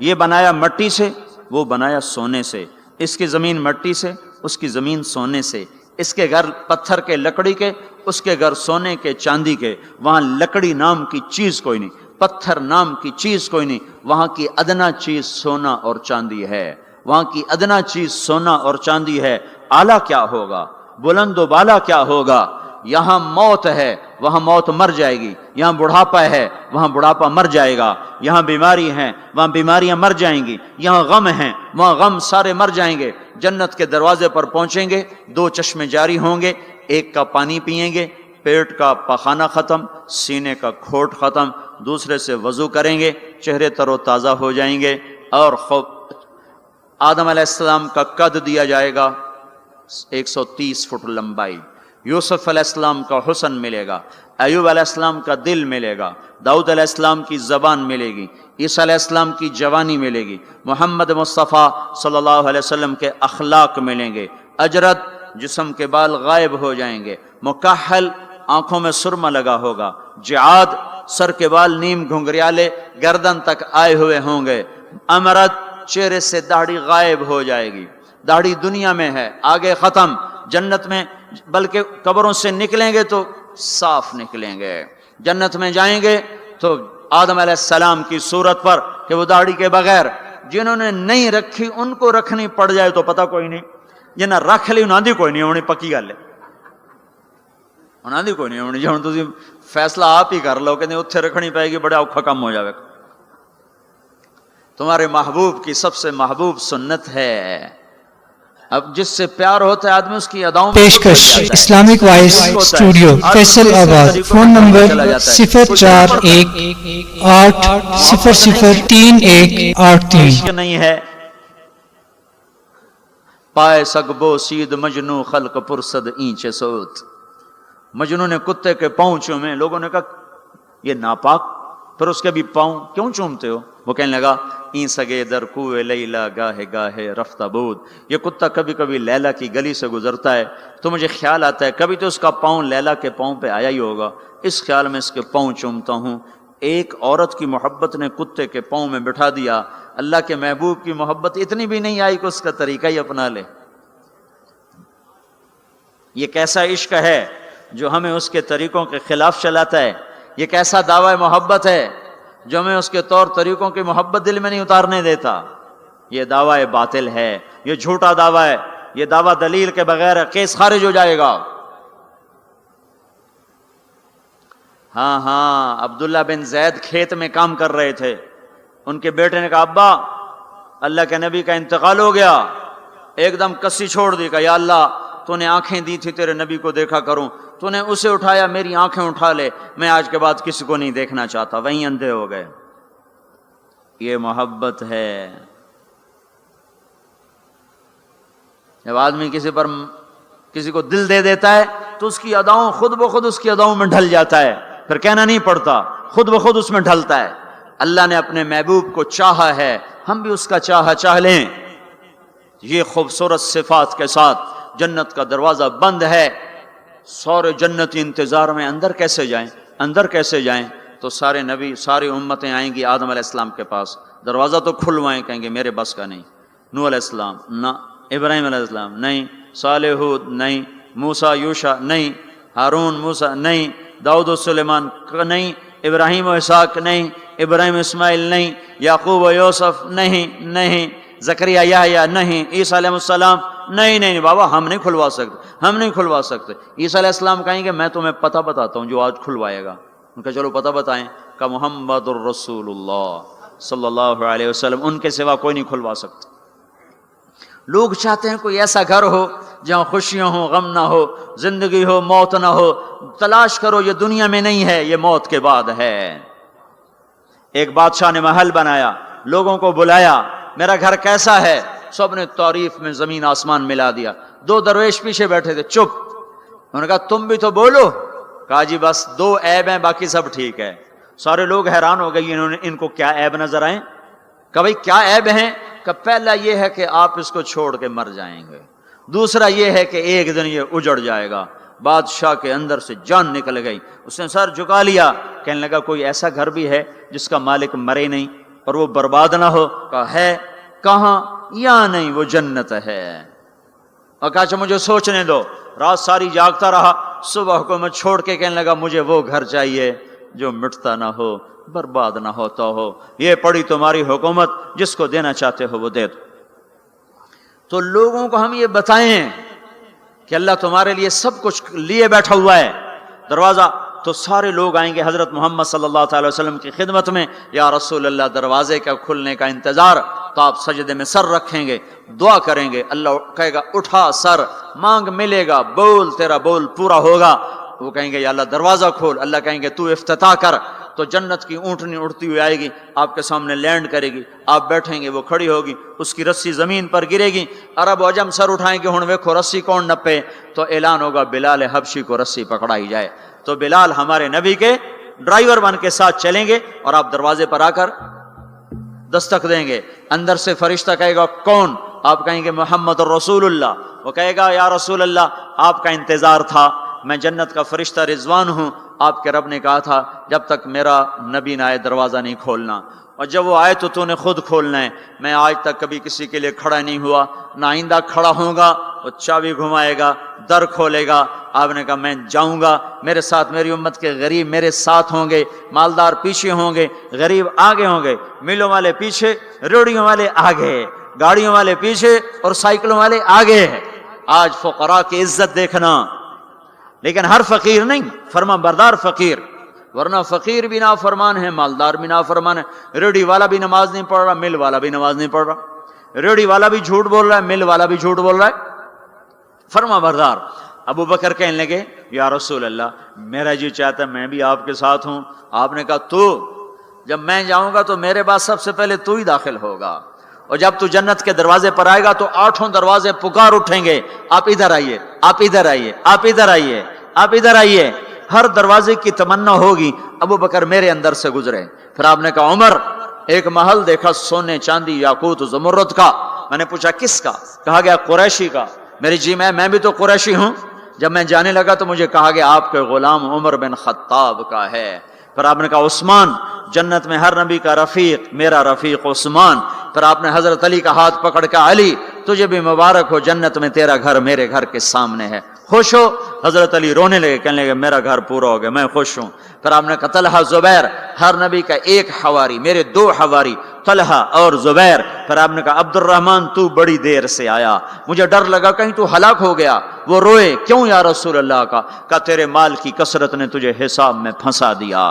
یہ بنایا مٹی سے، وہ بنایا سونے سے. اس کی زمین مٹی سے، اس کی زمین سونے سے. اس کے گھر پتھر کے لکڑی کے، اس کے گھر سونے کے چاندی کے. وہاں لکڑی نام کی چیز کوئی نہیں، پتھر نام کی چیز کوئی نہیں. وہاں کی ادنا چیز سونا اور چاندی ہے. وہاں کی ادنا چیز سونا اور چاندی ہے. اعلیٰ کیا ہوگا، بلند و بالا کیا ہوگا؟ یہاں موت ہے، وہاں موت مر جائے گی. یہاں بڑھاپا ہے، وہاں بڑھاپا مر جائے گا. یہاں بیماری ہے، وہاں بیماریاں مر جائیں گی. یہاں غم ہیں، وہاں غم سارے مر جائیں گے. جنت کے دروازے پر پہنچیں گے، 2 چشمے جاری ہوں گے. ایک کا پانی پئیں گے، پیٹ کا پخانہ ختم، سینے کا کھوٹ ختم. دوسرے سے وضو کریں گے، چہرے تر و تازہ ہو جائیں گے. اور آدم علیہ السلام کا قد دیا جائے گا 130 فٹ لمبائی. یوسف علیہ السلام کا حسن ملے گا. ایوب علیہ السلام کا دل ملے گا. داؤد علیہ السلام کی زبان ملے گی. عیسیٰ علیہ السلام کی جوانی ملے گی. محمد مصطفیٰ صلی اللہ علیہ وسلم کے اخلاق ملیں گے. اجرت، جسم کے بال غائب ہو جائیں گے. مکحل، آنکھوں میں سرما لگا ہوگا. جعاد، سر کے بال نیم گھنگریالے گردن تک آئے ہوئے ہوں گے. امرد، چہرے سے داڑھی غائب ہو جائے گی. داڑھی دنیا میں ہے، آگے ختم. جنت میں بلکہ قبروں سے نکلیں گے تو صاف نکلیں گے. جنت میں جائیں گے تو آدم علیہ السلام کی صورت پر کہ وہ داڑھی کے بغیر، جنہوں نے نہیں رکھی ان کو رکھنی پڑ جائے تو پتہ کوئی نہیں. جنہیں رکھ لی انہاں دی کوئی نہیں ہونی، پکی گل ہے. انہاں دی کوئی نہیں ہونی. جی ہن تسی فیصلہ آپ ہی کر لو کہ اتھے رکھنی پائے گی، بڑا اوکھا کم ہو جائے. تمہارے محبوب کی سب سے محبوب سنت ہے. اب جس سے پیار ہوتا ہے آدمی اس کی اداؤں میں پیشکش اسلامک وائس اسٹوڈیو فیصل آباد. Phone number 0418003183. نہیں ہے پائے سگبو سید مجنو خلق پرسد اینچے سوت. مجنو نے کتے کے پاؤں چومے. لوگوں نے کہا یہ ناپاک، پھر اس کے بھی پاؤں کیوں چومتے ہو؟ وہ کہنے لگا این سگے در کوئے لیلا گاہے گاہے رفتہ بود. یہ کتا کبھی کبھی لیلا کی گلی سے گزرتا ہے تو مجھے خیال آتا ہے کبھی تو اس کا پاؤں لیلا کے پاؤں پہ آیا ہی ہوگا، اس خیال میں اس کے پاؤں چومتا ہوں. ایک عورت کی محبت نے کتے کے پاؤں میں بٹھا دیا. اللہ کے محبوب کی محبت اتنی بھی نہیں آئی کہ اس کا طریقہ ہی اپنا لے. یہ کیسا عشق ہے جو ہمیں اس کے طریقوں کے خلاف چلاتا ہے؟ یہ کیسا دعوی محبت ہے جو ہمیں اس کے طور طریقوں کی محبت دل میں نہیں اتارنے دیتا؟ یہ دعوی باطل ہے، یہ جھوٹا دعویٰ ہے. یہ دعویٰ دلیل کے بغیر کیس خارج ہو جائے گا. ہاں ہاں عبداللہ بن زید کھیت میں کام کر رہے تھے. ان کے بیٹے نے کہا ابا اللہ کے نبی کا انتقال ہو گیا. ایک دم کسی چھوڑ دی, کہا یا اللہ تو نے آنکھیں دی تھی تیرے نبی کو دیکھا کروں, تو نے اسے اٹھایا, میری آنکھیں اٹھا لے, میں آج کے بعد کسی کو نہیں دیکھنا چاہتا. وہیں اندھے ہو گئے. یہ محبت ہے. جب آدمی کسی کو دل دے دیتا ہے تو اس کی اداؤں خود بخود اس کی اداؤں میں ڈھل جاتا ہے, پھر کہنا نہیں پڑتا, خود بخود اس میں ڈھلتا ہے. اللہ نے اپنے محبوب کو چاہا ہے, ہم بھی اس کا چاہ لیں. یہ خوبصورت صفات کے ساتھ جنت کا دروازہ بند ہے. سارے جنتی انتظار میں اندر کیسے جائیں؟ تو سارے نبی, ساری امتیں آئیں گی آدم علیہ السلام کے پاس, دروازہ تو کھلوائیں, کہیں گے میرے بس کا نہیں. نوح علیہ السلام نہ, ابراہیم علیہ السلام نہیں, صالح ہود نہیں, موسیٰ یوشع نہیں, ہارون موسیٰ نہیں, داؤد و سلیمان نہیں, ابراہیم و اسحاق نہیں, ابراہیم اسماعیل نہیں, یعقوب و یوسف نہیں, زکریا یحییٰ نہیں, عیسیٰ علیہ السلام نہیں بابا ہم نہیں کھلوا سکتے. عیسیٰ علیہ السلام کہیں گے میں تمہیں پتہ بتاتا ہوں جو آج کھلوائے گا. ان کا چلو پتہ بتائیں. کہ محمد الرسول اللہ صلی اللہ علیہ وسلم, ان کے سوا کوئی نہیں کھلوا سکتا. لوگ چاہتے ہیں کوئی ایسا گھر ہو جہاں خوشیاں ہو, غم نہ ہو, زندگی ہو, موت نہ ہو. تلاش کرو, یہ دنیا میں نہیں ہے, یہ موت کے بعد ہے. ایک بادشاہ نے محل بنایا, لوگوں کو بلایا, میرا گھر کیسا ہے؟ سب نے تعریف میں زمین آسمان ملا دیا. 2 درویش پیچھے بیٹھے تھے, چپ. انہوں نے کہا تم بھی تو بولو. کہا جی بس 2 عیب ہیں, باقی سب ٹھیک ہے. سارے لوگ حیران ہو گئے, ان کو کیا عیب نظر آئے؟ کہ بھائی کیا عیب ہیں؟ کہ پہلا یہ ہے کہ آپ اس کو چھوڑ کے مر جائیں گے, دوسرا یہ ہے کہ ایک دن یہ اجڑ جائے گا. بادشاہ کے اندر سے جان نکل گئی, اس نے سر جھکا لیا, کہنے لگا کوئی ایسا گھر بھی ہے جس کا مالک مرے نہیں اور وہ برباد نہ ہو؟ کہا ہے. کہاں؟ یا نہیں, وہ جنت ہے. اور کہا اچھا مجھے سوچنے دو. رات ساری جاگتا رہا, صبح حکومت چھوڑ کے کہنے لگا مجھے وہ گھر چاہیے جو مٹتا نہ ہو, برباد نہ ہوتا ہو. یہ پڑی تمہاری حکومت, جس کو دینا چاہتے ہو وہ دے دو. تو لوگوں کو ہم یہ بتائیں کہ اللہ تمہارے لیے سب کچھ لیے بیٹھا ہوا ہے, دروازہ. تو سارے لوگ آئیں گے حضرت محمد صلی اللہ تعالی وسلم کی خدمت میں, یا رسول اللہ دروازے کا کھلنے کا انتظار. تو آپ سجدے میں سر رکھیں گے, دعا کریں گے, اللہ کہے گا اٹھا سر, مانگ ملے گا, بول تیرا بول پورا ہوگا. وہ کہیں گے یا اللہ دروازہ کھول, اللہ کہیں گے تو افتتاح کر. تو جنت کی اونٹنی اڑتی ہوئی آئے گی, آپ کے سامنے لینڈ کرے گی, آپ بیٹھیں گے, وہ کھڑی ہوگی, اس کی رسی زمین پر گرے گی. عرب و عجم سر اٹھائیں گے, ہن ویکھو رسی کون نپے. تو اعلان ہوگا بلال حبشی کو رسی پکڑائی جائے. تو بلال ہمارے نبی کے ڈرائیور بن کے ساتھ چلیں گے, اور آپ دروازے پر آ کر دستک دیں گے. اندر سے فرشتہ کہے گا کون؟ آپ کہیں گے محمد الرسول اللہ. وہ کہے گا یا رسول اللہ آپ کا انتظار تھا, میں جنت کا فرشتہ رضوان ہوں, آپ کے رب نے کہا تھا جب تک میرا نبی نہ آئے دروازہ نہیں کھولنا, اور جب وہ آئے تو نے خود کھولنا ہے. میں آج تک کبھی کسی کے لیے کھڑا نہیں ہوا, نہ آئندہ کھڑا ہوں گا. وہ چابی گھمائے گا, در کھولے گا. آپ نے کہا میں جاؤں گا, میرے ساتھ میری امت کے غریب میرے ساتھ ہوں گے, مالدار پیچھے ہوں گے, غریب آگے ہوں گے, میلوں والے پیچھے, ریڑیوں والے آگے, گاڑیوں والے پیچھے اور سائیکلوں والے آگے. آج فقراء کی عزت دیکھنا, لیکن ہر فقیر نہیں, فرما بردار فقیر. ورنہ فقیر بھی نافرمان ہے, مالدار بھی نافرمان ہے. ریڑی والا بھی نماز نہیں پڑھ رہا, مل والا بھی نماز نہیں پڑھ رہا. ریڑی والا بھی جھوٹ بول رہا ہے, مل والا بھی جھوٹ بول رہا ہے. فرما بردار. ابو بکر کہنے لگے یا رسول اللہ میرا جی چاہتا ہے میں بھی آپ کے ساتھ ہوں. آپ نے کہا تو جب میں جاؤں گا تو میرے بعد سب سے پہلے تو ہی داخل ہوگا, اور جب تو جنت کے دروازے پر آئے گا تو 8 دروازے پکار اٹھیں گے, آپ ادھر آئیے, آپ ادھر آئیے, آپ ادھر آئیے, آپ ادھر آئیے. ہر دروازے کی تمنا ہوگی ابو بکر میرے اندر سے گزرے. پھر آپ نے کہا عمر ایک محل دیکھا سونے چاندی یاقوت زمرد کا. میں نے پوچھا کس کا؟ کہا گیا قریشی کا. میری جی میں بھی تو قریشی ہوں. جب میں جانے لگا تو مجھے کہا گیا آپ کے غلام عمر بن خطاب کا ہے. پھر آپ نے کہا عثمان, جنت میں ہر نبی کا رفیق, میرا رفیق عثمان. پھر آپ نے حضرت علی کا ہاتھ پکڑ کے علی تجھے بھی مبارک ہو, جنت میں تیرا گھر میرے گھر کے سامنے ہے, خوش ہو. حضرت علی رونے لگے, کہنے لگے میرا گھر پورا ہو گیا, میں خوش ہوں. پھر آپ نے کہا طلحہ زبیر, ہر نبی کا ایک حواری, میرے 2 حواری طلحہ اور زبیر. پھر آپ نے کہا عبد الرحمن تو بڑی دیر سے آیا, مجھے ڈر لگا کہیں تو ہلاک ہو گیا. وہ روئے کیوں یا رسول اللہ کا تیرے مال کی کثرت نے تجھے حساب میں پھنسا دیا.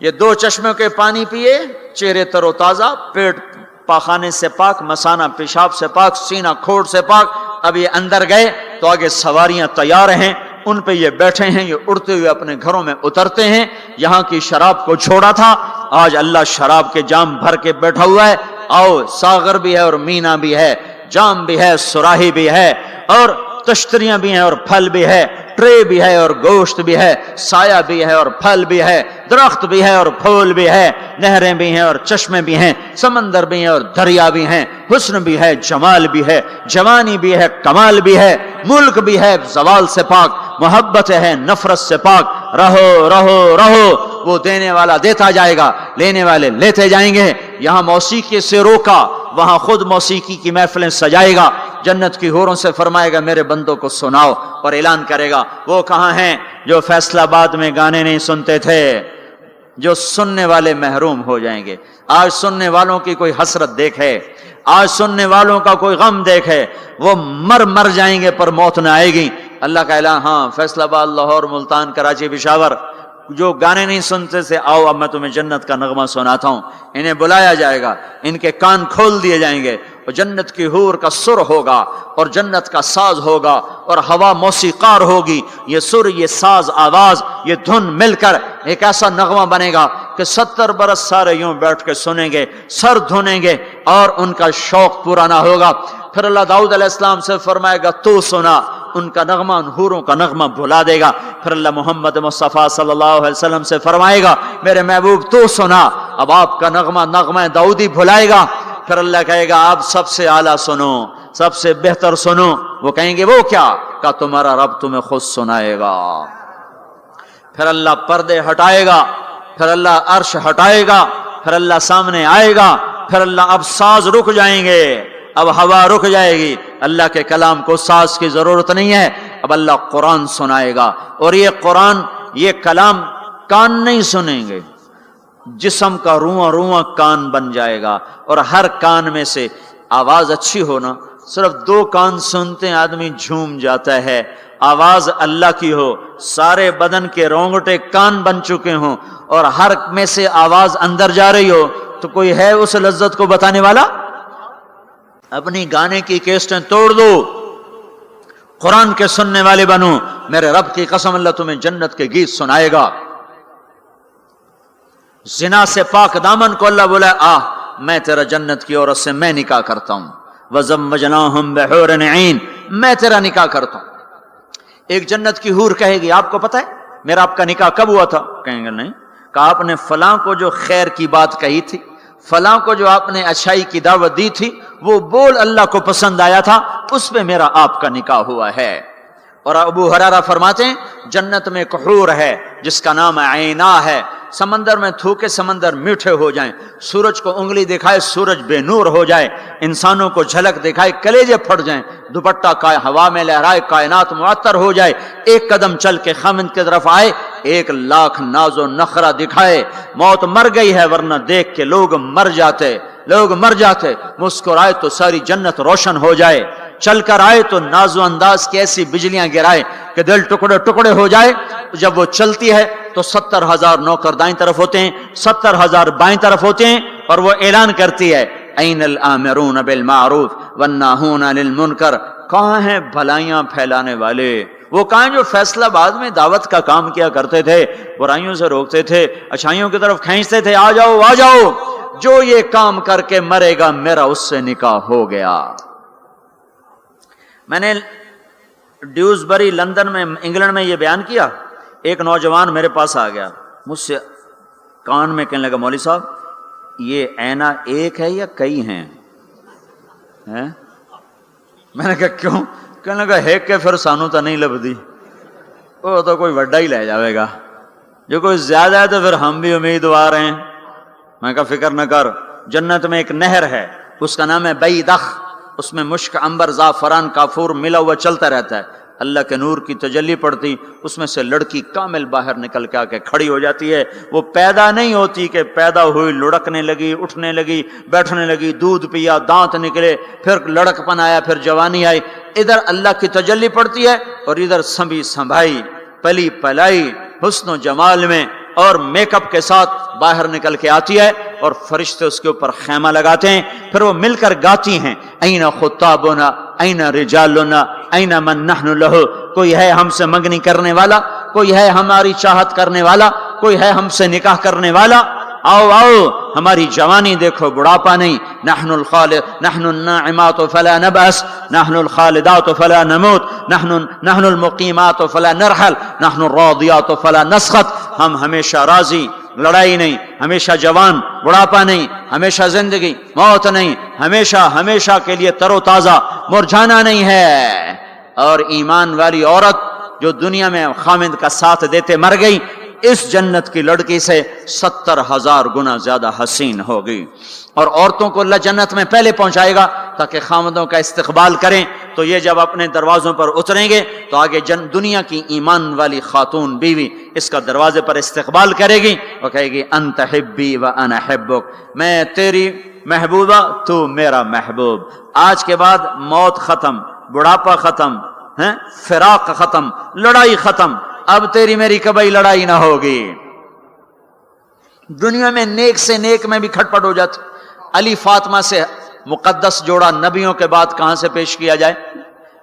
یہ 2 چشموں کے پانی پیے، چہرے تر و تازہ، پیٹ پاخانے سے پاک، مثانہ پیشاب سے پاک، سینہ کھوڑ سے پاک. اب یہ اندر گئے تو آگے سواریاں تیار ہیں، ان پہ یہ بیٹھے ہیں، یہ اڑتے ہوئے اپنے گھروں میں اترتے ہیں. یہاں کی شراب کو چھوڑا تھا، آج اللہ شراب کے جام بھر کے بیٹھا ہوا ہے. آؤ، ساغر بھی ہے اور مینا بھی ہے، جام بھی ہے، سراہی بھی ہے، اور تشتریاں بھی ہیں اور پھل بھی ہے، ٹرے بھی ہے اور گوشت بھی ہے، سایہ بھی ہے اور پھل بھی ہے، درخت بھی ہے اور پھول بھی ہے، نہریں بھی ہیں اور چشمے بھی ہیں، سمندر بھی ہیں اور دریا بھی ہیں، حسن بھی ہے، جمال بھی ہے، جوانی بھی ہے، کمال بھی ہے، ملک بھی ہے زوال سے پاک، محبت ہے نفرت سے پاک. رہو رہو رہو، وہ دینے والا دیتا جائے گا، لینے والے لیتے جائیں گے. یہاں موسیقی سے روکا، وہاں خود موسیقی کی محفلیں سجائے گا. جنت کی حوروں سے فرمائے گا میرے بندوں کو سناؤ، اور اعلان کرے گا وہ کہاں ہیں جو فیصل آباد میں گانے نہیں سنتے تھے. جو سننے والے محروم ہو جائیں گے. آج سننے والوں کی کوئی حسرت دیکھے، آج سننے والوں کا کوئی غم دیکھے، وہ مر جائیں گے پر موت نہ آئے گی. اللہ کا اعلان، ہاں فیصل آباد، لاہور، ملتان، کراچی، پشاور، جو گانے نہیں سنتے تھے، آؤ اب میں تمہیں جنت کا نغمہ سناتا ہوں. انہیں بلایا جائے گا، ان کے کان کھول دیے جائیں گے، اور جنت کی حور کا سر ہوگا اور جنت کا ساز ہوگا اور ہوا موسیقار ہوگی. یہ سر، یہ ساز، آواز، یہ دھن مل کر ایک ایسا نغمہ بنے گا کہ 70 برس سارے یوں بیٹھ کے سنیں گے، سر دھنیں گے اور ان کا شوق پورا نہ ہوگا. پھر اللہ داؤد علیہ السلام سے فرمائے گا تو سنا، ان کا نغمہ، ان حوروں کا نغمہ بھلا دے گا. پھر اللہ محمد مصطفیٰ صلی اللہ علیہ وسلم سے فرمائے گا میرے محبوب تو سنا، اب آپ کا نغمہ داؤدی بھلائے گا. پھر اللہ کہے گا آپ سب سے اعلیٰ سنو، سب سے بہتر سنو. وہ کہیں گے وہ کیا؟ کہ تمہارا رب تمہیں خود سنائے گا. پھر اللہ پردے ہٹائے گا، پھر اللہ عرش ہٹائے گا، پھر اللہ سامنے آئے گا، پھر اللہ اب ساز رک جائیں گے، اب ہوا رک جائے گی. اللہ کے کلام کو ساز کی ضرورت نہیں ہے، اب اللہ قرآن سنائے گا. اور یہ قرآن، یہ کلام کان نہیں سنیں گے، جسم کا رواں کان بن جائے گا. اور ہر کان میں سے آواز اچھی ہونا، صرف 2 کان سنتے ہیں آدمی جھوم جاتا ہے. آواز اللہ کی ہو، سارے بدن کے رونگٹے کان بن چکے ہوں، اور ہر میں سے آواز اندر جا رہی ہو، تو کوئی ہے اس لذت کو بتانے والا؟ اپنی گانے کی کیسٹیں توڑ دو، قرآن کے سننے والے بنو. میرے رب کی قسم اللہ تمہیں جنت کے گیت سنائے گا. زنا سے پاک دامن کو اللہ بولا میں تیرا جنت کی عورت سے میں نکاح کرتا ہوں. وَزَوَّجْنَاهُمْ بِحُورٍ عِينٍ، میں تیرا نکاح کرتا ہوں. ایک جنت کی حور کہے گی آپ کو پتہ ہے میرا آپ کا نکاح کب ہوا تھا؟ کہیں گے نہیں. کہا آپ نے فلاں کو جو خیر کی بات کہی تھی، فلاں کو جو آپ نے اچھائی کی دعوت دی تھی، وہ بول اللہ کو پسند آیا تھا، اس پہ میرا آپ کا نکاح ہوا ہے. اور ابو ہریرہ فرماتے ہیں جنت میں ایک حور ہے جس کا نام عینا ہے. سمندر میں تھوکے سمندر میٹھے ہو جائیں، سورج کو انگلی دکھائے سورج بے نور ہو جائے، انسانوں کو جھلک دکھائے کلیجے پھٹ جائیں، دوپٹہ ہوا میں لہرائے کائنات معطر ہو جائے، ایک قدم چل کے خامند کی طرف آئے، 1,00,000 ناز و نخرہ دکھائے. موت مر گئی ہے ورنہ دیکھ کے لوگ مر جاتے، مسکرائے تو ساری جنت روشن ہو جائے، چل کر آئے تو ناز و انداز کی ایسی بجلیاں گرائے کہ دل ٹکڑے ٹکڑے ہو جائے. جب وہ چلتی ہے تو 70,000 نوکر دائیں طرف ہوتے ہیں، 70,000 بائیں طرف ہوتے ہیں، اور وہ اعلان کرتی ہے این الآمرون بالمعروف والناہون عن المنکر، کہاں ہیں بھلائیاں پھیلانے والے؟ وہ کہاں جو فیصل آباد میں دعوت کا کام کیا کرتے تھے، برائیوں سے روکتے تھے، اچھائیوں کی طرف کھینچتے تھے، آ جاؤ، جو یہ کام کر کے مرے گا میرا اس سے نکاح ہو گیا. میں نے ڈیوزبری لندن میں انگلینڈ میں یہ بیان کیا. ایک نوجوان میرے پاس آ گیا، مجھ سے کان میں کہنے لگا مولوی صاحب یہ اینا ایک ہے یا کئی ہیں؟ میں نے کہا کیوں؟ کہنے لگا ہے کہ پھر سانو تو نہیں لبدی، وہ تو کوئی وڈا ہی لے جاوے گا، جو کوئی زیادہ ہے تو پھر ہم بھی امیدوار ہیں. میں کہا فکر نہ کر، جنت میں ایک نہر ہے اس کا نام ہے بیدخ، اس میں مشک، عنبر، زعفران، کافور ملا ہوا چلتا رہتا ہے. اللہ کے نور کی تجلی پڑتی، اس میں سے لڑکی کامل باہر نکل کے آ کے کھڑی ہو جاتی ہے۔ وہ پیدا نہیں ہوتی کہ پیدا ہوئی لڑکنے لگی، اٹھنے لگی، بیٹھنے لگی، دودھ پیا، دانت نکلے، پھر لڑک پن آیا، پھر جوانی آئی۔ ادھر اللہ کی تجلی پڑتی ہے اور ادھر سنبھی سنبھائی، پلی پلائی، حسن و جمال میں اور میک اپ کے ساتھ باہر نکل کے آتی ہے، اور فرشتے اس کے اوپر خیمہ لگاتے ہیں، پھر وہ مل کر گاتی ہیں، این خطابنا این رجالنا این من نحن لہ، کوئی ہے ہم سے منگنی کرنے والا، کوئی ہے ہماری چاہت کرنے والا، کوئی ہے ہم سے نکاح کرنے والا، آؤ آؤ ہماری جوانی دیکھو، بڑھاپا نہیں، نحن الخالد نحن الناعمات فلا نبأس نحن الخالدات فلا نموت نحن المقیمات فلا نرحل نحن الراضیات فلا نسخط، ہم ہمیشہ راضی، لڑائی نہیں، ہمیشہ جوان، بڑھاپا نہیں، ہمیشہ زندگی، موت نہیں، ہمیشہ ہمیشہ کے لیے تر و تازہ، مرجھانا نہیں ہے۔ اور ایمان والی عورت جو دنیا میں خامند کا ساتھ دیتے مر گئی، اس جنت کی لڑکی سے 70,000 گنا زیادہ حسین ہوگی۔ اور عورتوں کو اللہ جنت میں پہلے پہنچائے گا تاکہ خامندوں کا استقبال کریں، تو یہ جب اپنے دروازوں پر اتریں گے تو آگے دنیا کی ایمان والی خاتون بیوی اس کا دروازے پر استقبال کرے گی، وہ کہے گی انت حبی و انا حبک، میں تیری محبوبہ تو میرا محبوب۔ آج کے بعد موت ختم، بڑھاپا ختم، فراق ختم، لڑائی ختم، اب تیری میری کبھی لڑائی نہ ہوگی۔ دنیا میں نیک سے نیک میں بھی کھٹ پٹ ہو جاتی۔ علی فاطمہ سے مقدس جوڑا نبیوں کے بعد کہاں سے پیش کیا جائے؟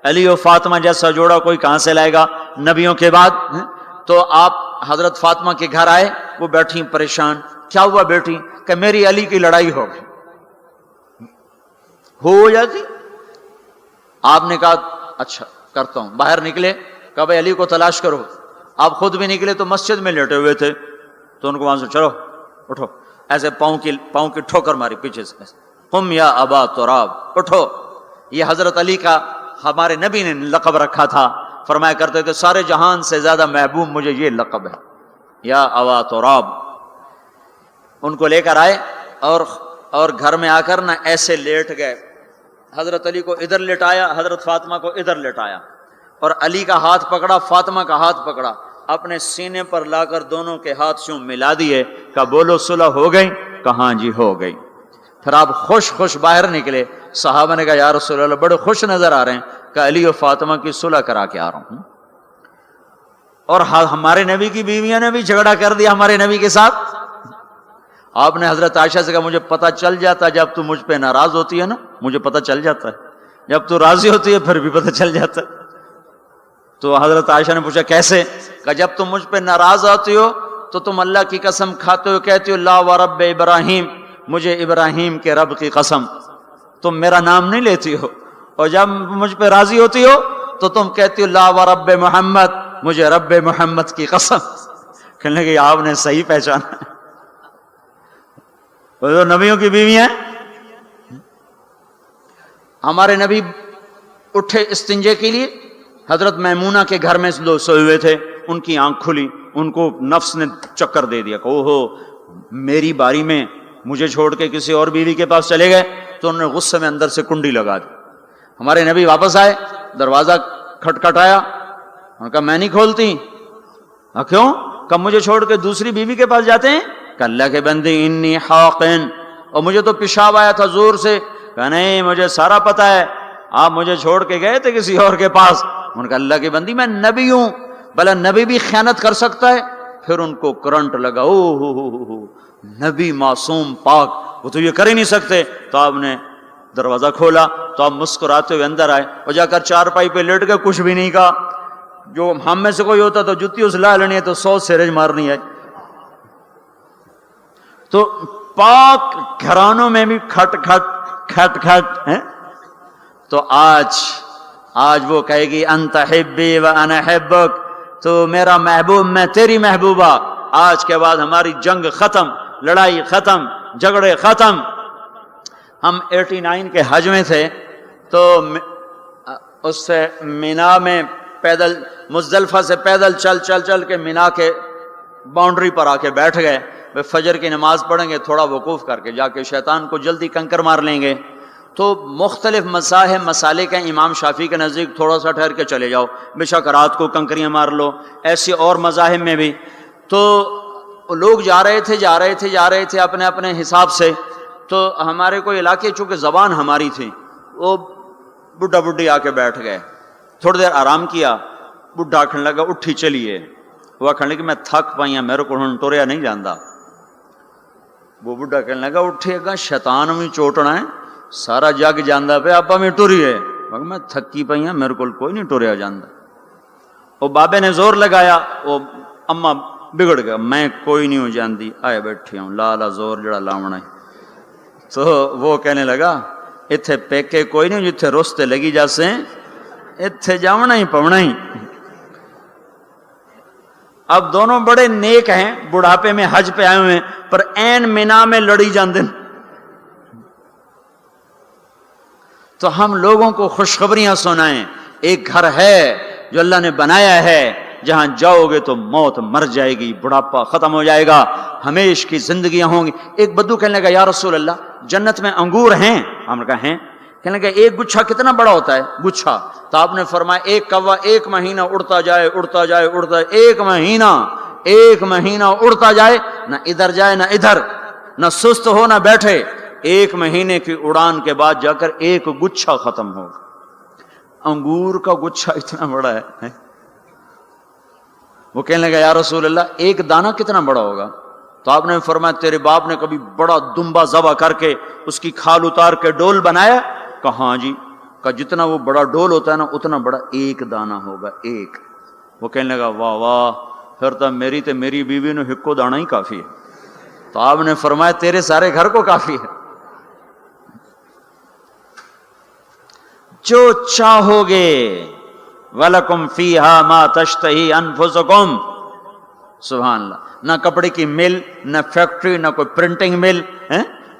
علی و فاطمہ جیسا جوڑا کوئی کہاں سے لائے گا نبیوں کے بعد؟ تو آپ حضرت فاطمہ کے گھر آئے، وہ بیٹھی پریشان، کیا ہوا بیٹی؟ کہ میری علی کی لڑائی ہو گئی۔ ہو جاتی؟ آپ نے کہا اچھا کرتا ہوں۔ باہر نکلے، کہا بھائی علی کو تلاش کرو۔ آپ خود بھی نکلے تو مسجد میں لیٹے ہوئے تھے، تو ان کو وہاں سے چلو اٹھو، ایسے پاؤں کی ٹھوکر ماری پیچھے سے، قم یا ابا تراب، اٹھو۔ یہ حضرت علی کا ہمارے نبی نے لقب رکھا تھا، فرمایا کرتے تھے سارے جہان سے زیادہ محبوب مجھے یہ لقب ہے، یا ابا تراب۔ ان کو لے کر آئے اور گھر میں آ کر نہ ایسے لیٹ گئے، حضرت علی کو ادھر لٹایا، حضرت فاطمہ کو ادھر لٹایا، اور علی کا ہاتھ پکڑا، فاطمہ کا ہاتھ پکڑا، اپنے سینے پر لا کر دونوں کے ہاتھ یوں ملا دیے، کہا بولو صلح ہو گئی؟ کہاں جی ہو گئی۔ پھر آپ خوش باہر نکلے، صحابہ نے کہا یا رسول اللہ بڑے خوش نظر آ رہے ہیں، کہ علی و فاطمہ کی صلح کرا کے آ رہا ہوں۔ اور ہمارے نبی کی بیویاں نے بھی جھگڑا کر دیا ہمارے نبی کے ساتھ۔ آپ نے حضرت عائشہ سے کہا مجھے پتہ چل جاتا جب تو مجھ پہ ناراض ہوتی ہے نا، مجھے پتہ چل جاتا ہے، جب تو راضی ہوتی ہے پھر بھی پتہ چل جاتا ہے۔ تو حضرت عائشہ نے پوچھا کیسے؟ کہ جب تم مجھ پہ ناراض ہوتی ہو تو تم اللہ کی قسم کھاتے ہو، کہتی ہو لا ورب ابراہیم، مجھے ابراہیم کے رب کی قسم، تم میرا نام نہیں لیتی ہو، اور جب مجھ پہ راضی ہوتی ہو تو تم کہتی ہو لا ورب محمد، مجھے رب محمد کی قسم۔ کہنے لگے آپ نے صحیح پہچانا، وہ تو نبیوں کی بیوی ہیں۔ ہمارے نبی اٹھے استنجے کے لیے، حضرت میمونہ کے گھر میں لوگ سوئے ہوئے تھے، ان کی آنکھ کھلی، ان کو نفس نے چکر دے دیا کہ اوہو میری باری میں مجھے چھوڑ کے کسی اور بیوی کے پاس چلے گئے، تو انہوں نے غصے میں اندر سے کنڈی لگا دی۔ ہمارے نبی واپس آئے، دروازہ کھٹکھٹایا، انہوں نے کہا میں نہیں کھولتی۔ کیوں؟ کہ مجھے چھوڑ کے دوسری بیوی کے پاس جاتے ہیں؟ کہ اللہ کے بندے انی حاقن، اور مجھے تو پیشاب آیا تھا زور سے۔ کہ نہیں مجھے سارا پتہ ہے، آپ مجھے چھوڑ کے گئے تھے کسی اور کے پاس۔ ان کا اللہ کی بندی میں نبی ہوں، بھلا نبی بھی خیانت کر سکتا ہے؟ پھر ان کو کرنٹ لگا، او نبی معصوم پاک، وہ تو یہ کر ہی نہیں سکتے۔ تو آپ نے دروازہ کھولا تو آپ مسکراتے ہوئے اندر آئے، اور جا کر چارپائی پہ لیٹ گئے، کچھ بھی نہیں کہا۔ جو ہم میں سے کوئی ہوتا تو جتی اس لا لینی ہے تو 100 سیرج مارنی ہے۔ تو پاک گھرانوں میں بھی کھٹ کھٹ ہیں۔ تو آج وہ کہے گی انت حبی و انا حبک، تو میرا محبوب میں تیری محبوبہ۔ آج کے بعد ہماری جنگ ختم، لڑائی ختم، جھگڑے ختم۔ ہم 89 کے حج میں تھے، تو اس سے مینا میں پیدل، مزدلفہ سے پیدل چل کے مینا کے باؤنڈری پر آ کے بیٹھ گئے، فجر کی نماز پڑھیں گے، تھوڑا وقوف کر کے جا کے شیطان کو جلدی کنکر مار لیں گے۔ تو مختلف مذاہب مسالے کے امام شافعی کے نزدیک تھوڑا سا ٹھہر کے چلے جاؤ، بے شک رات کو کنکریاں مار لو، ایسے اور مذاہب میں بھی۔ تو لوگ جا رہے تھے اپنے اپنے حساب سے۔ تو ہمارے کوئی علاقے چونکہ زبان ہماری تھی، وہ بڈھا بڈھی آ کے بیٹھ گئے، تھوڑی دیر آرام کیا، بڈھا آکھنے لگا اٹھی چلیے، وہ آکھنے لگا میں تھک پائیا، میرے کو ہن ٹریا نہیں جاندا۔ وہ بڈھا کہنے لگا اٹھے گا شیطان بھی چوٹنا ہے، سارا جگ جانا پہ آپ میں ٹریے، میں تھکی پئی ہوں، میرے کو کوئی نہیں ٹریا جانا۔ وہ بابے نے زور لگایا، وہ اما بگڑ گیا، میں کوئی نہیں ہو جاندی، آئے بیٹھے ہوں لا زور جڑا لاونا ہے۔ تو وہ کہنے لگا اتھے پیکے کوئی نہیں، جتھے رستے لگی جاسے اتھے جاونا ہی پونا ہی۔ اب دونوں بڑے نیک ہیں، بڑھاپے میں حج پہ آئے ہوئے ہیں، پر این مینا میں لڑی جاندن۔ تو ہم لوگوں کو خوشخبریاں سنائیں، ایک گھر ہے جو اللہ نے بنایا ہے، جہاں جاؤ گے تو موت مر جائے گی، بڑھاپا ختم ہو جائے گا، ہمیشہ کی زندگیاں ہوں گی۔ ایک بدو کہنے لگا یا رسول اللہ جنت میں انگور ہیں؟ ہم نے کہا ہیں۔ کہنے لگا ایک گچھا کتنا بڑا ہوتا ہے؟ گچھا۔ تو آپ نے فرمایا ایک کوا 1 مہینہ اڑتا جائے، ایک مہینہ اڑتا جائے، نہ ادھر جائے نہ ادھر، نہ سست ہو نہ بیٹھے، 1 مہینے کی اڑان کے بعد جا کر ایک گچھا ختم ہوگا۔ انگور کا گچھا اتنا بڑا ہے۔ وہ کہنے لگا یا رسول اللہ ایک دانہ کتنا بڑا ہوگا؟ تو آپ نے فرمایا تیرے باپ نے کبھی بڑا دمبا ذبح کر کے اس کی کھال اتار کے ڈول بنایا؟ کہا ہاں جی۔ کہا جتنا وہ بڑا ڈول ہوتا ہے نا اتنا بڑا ایک دانہ ہوگا، ایک۔ وہ کہنے لگا واہ واہ، پھر تو میری بیوی نے ہکو دانہ ہی کافی ہے۔ تو آپ نے فرمایا تیرے سارے گھر کو کافی ہے۔ جو چاہو گے وَلَكُمْ فِيهَا مَا تَشْتَهِي أَنفُسُكُمْ، سبحان اللہ۔ نہ کپڑے کی مل، نہ فیکٹری، نہ کوئی پرنٹنگ مل،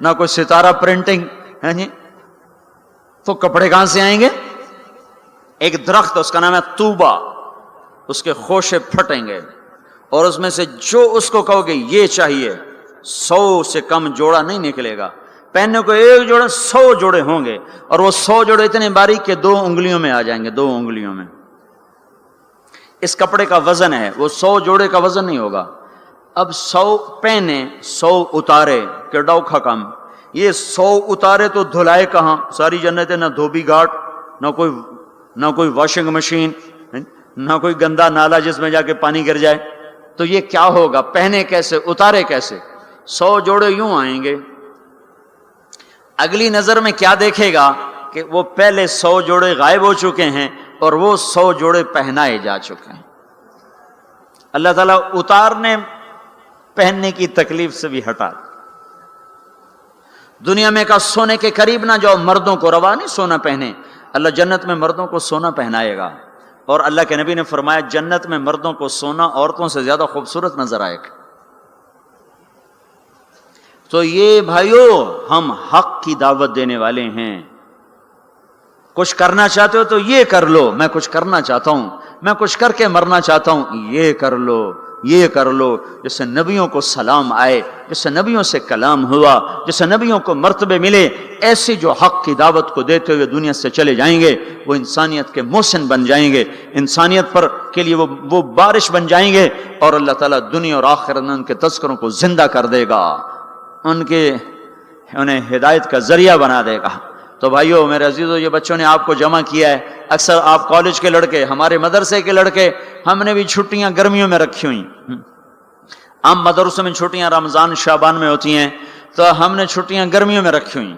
نہ کوئی ستارہ پرنٹنگ، تو کپڑے کہاں سے آئیں گے؟ ایک درخت اس کا نام ہے طوبہ، اس کے خوشے پھٹیں گے، اور اس میں سے جو اس کو کہو گے یہ چاہیے 100 سے کم جوڑا نہیں نکلے گا۔ پہننے کو ایک جوڑا 100 جوڑے ہوں گے، اور وہ 100 جوڑے اتنے باریک کہ 2 انگلیوں میں آ جائیں گے، 2 انگلیوں میں۔ اس کپڑے کا وزن ہے، وہ 100 جوڑے کا وزن نہیں ہوگا۔ اب 100 پہنے 100 اتارے کہ ڈوکھا کم، یہ 100 اتارے تو دھلائے کہاں؟ ساری جنت ہے، نہ دھوبی گھاٹ، نہ کوئی واشنگ مشین، نہ کوئی گندا نالا جس میں جا کے پانی گر جائے۔ تو یہ کیا ہوگا؟ پہنے کیسے، اتارے کیسے؟ 100 جوڑے یوں آئیں گے۔ اگلی نظر میں کیا دیکھے گا کہ وہ پہلے 100 جوڑے غائب ہو چکے ہیں اور وہ 100 جوڑے پہنائے جا چکے ہیں۔ اللہ تعالیٰ اتارنے پہننے کی تکلیف سے بھی ہٹا۔ دنیا میں کا سونے کے قریب نہ جاؤ، مردوں کو روا نہیں سونا پہنے، اللہ جنت میں مردوں کو سونا پہنائے گا۔ اور اللہ کے نبی نے فرمایا جنت میں مردوں کو سونا عورتوں سے زیادہ خوبصورت نظر آئے گا۔ تو یہ بھائیو ہم حق کی دعوت دینے والے ہیں۔ کچھ کرنا چاہتے ہو تو یہ کر لو، میں کچھ کرنا چاہتا ہوں، میں کچھ کر کے مرنا چاہتا ہوں، یہ کر لو، یہ کر لو۔ جیسے نبیوں کو سلام آئے، جیسے نبیوں سے کلام ہوا، جیسے نبیوں کو مرتبے ملے، ایسی جو حق کی دعوت کو دیتے ہوئے دنیا سے چلے جائیں گے وہ انسانیت کے محسن بن جائیں گے، انسانیت پر کے لیے وہ بارش بن جائیں گے، اور اللہ تعالیٰ دنیا اور آخرت میں ان کے تذکروں کو زندہ کر دے گا، انہیں ہدایت کا ذریعہ بنا دے گا۔ تو بھائیو میرے عزیزو، یہ بچوں نے آپ کو جمع کیا ہے، اکثر آپ کالج کے لڑکے، ہمارے مدرسے کے لڑکے، ہم نے بھی چھٹیاں گرمیوں میں رکھی ہوئی۔ عام مدرسوں میں چھٹیاں رمضان شعبان میں ہوتی ہیں، تو ہم نے چھٹیاں گرمیوں میں رکھی ہوئی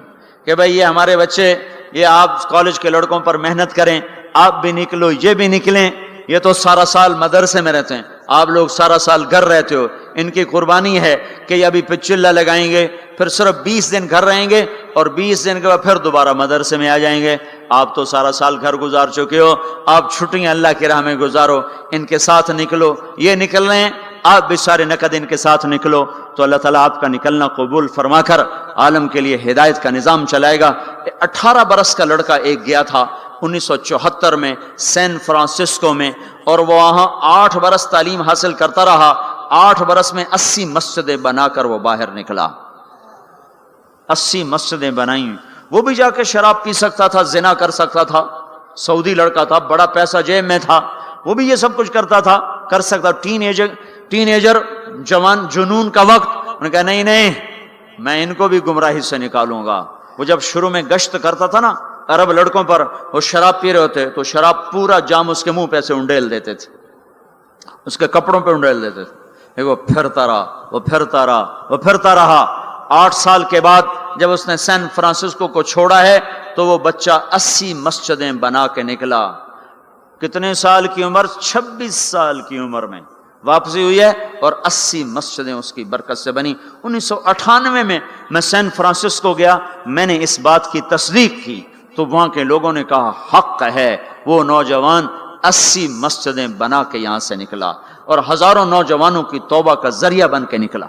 کہ بھائی یہ ہمارے بچے، یہ آپ کالج کے لڑکوں پر محنت کریں، آپ بھی نکلو، یہ بھی نکلیں، یہ تو سارا سال مدرسے میں رہتے ہیں، آپ لوگ سارا سال گھر رہتے ہو، ان کی قربانی ہے کہ یہ ابھی چلہ لگائیں گے، پھر صرف 20 دن گھر رہیں گے اور 20 دن کے بعد پھر دوبارہ مدرسے میں آ جائیں گے۔ آپ تو سارا سال گھر گزار چکے ہو، آپ چھٹیاں اللہ کی راہ میں گزارو، ان کے ساتھ نکلو، یہ نکل رہے ہیں، آپ بھی سارے نقد ان کے ساتھ نکلو، تو اللہ تعالیٰ آپ کا نکلنا قبول فرما کر عالم کے لیے ہدایت کا نظام چلائے گا۔ 18 برس کا لڑکا ایک گیا تھا 1974 میں سین فرانسسکو میں، اور وہ وہاں 8 برس تعلیم حاصل کرتا رہا، 8 برس میں 80 مسجدیں بنا کر وہ باہر نکلا، 80 مسجدیں بنائیں، وہ بھی جا کے شراب پی سکتا تھا، زنا کر سکتا تھا، سعودی لڑکا تھا، بڑا پیسہ جیب میں تھا، وہ بھی یہ سب کچھ کرتا تھا، کر سکتا. ٹین ایجر جوان جنون کا وقت، انہوں نے کہا نہیں نہیں میں ان کو بھی گمراہی سے نکالوں گا. وہ جب شروع میں گشت کرتا تھا نا عرب لڑکوں پر، وہ شراب پی رہے ہوتے تو شراب پورا جام اس کے منہ پہ سے انڈیل دیتے تھے، اس کے کپڑوں پہ انڈیل دیتے تھے. وہ پھرتا رہا، وہ پھرتا رہا، وہ پھرتا رہا. 8 سال کے بعد جب اس نے سین فرانسسکو کو چھوڑا ہے تو وہ بچہ 80 مسجدیں بنا کے نکلا. کتنے سال کی عمر؟ 26 سال کی عمر میں واپسی ہوئی ہے اور 80 مسجدیں اس کی برکت سے بنی. 1998 میں میں سین فرانسسکو گیا، میں نے اس بات کی تصدیق کی تو وہاں کے لوگوں نے کہا حق ہے، وہ نوجوان 80 مسجدیں بنا کے یہاں سے نکلا اور ہزاروں نوجوانوں کی توبہ کا ذریعہ بن کے نکلا.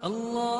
اللہ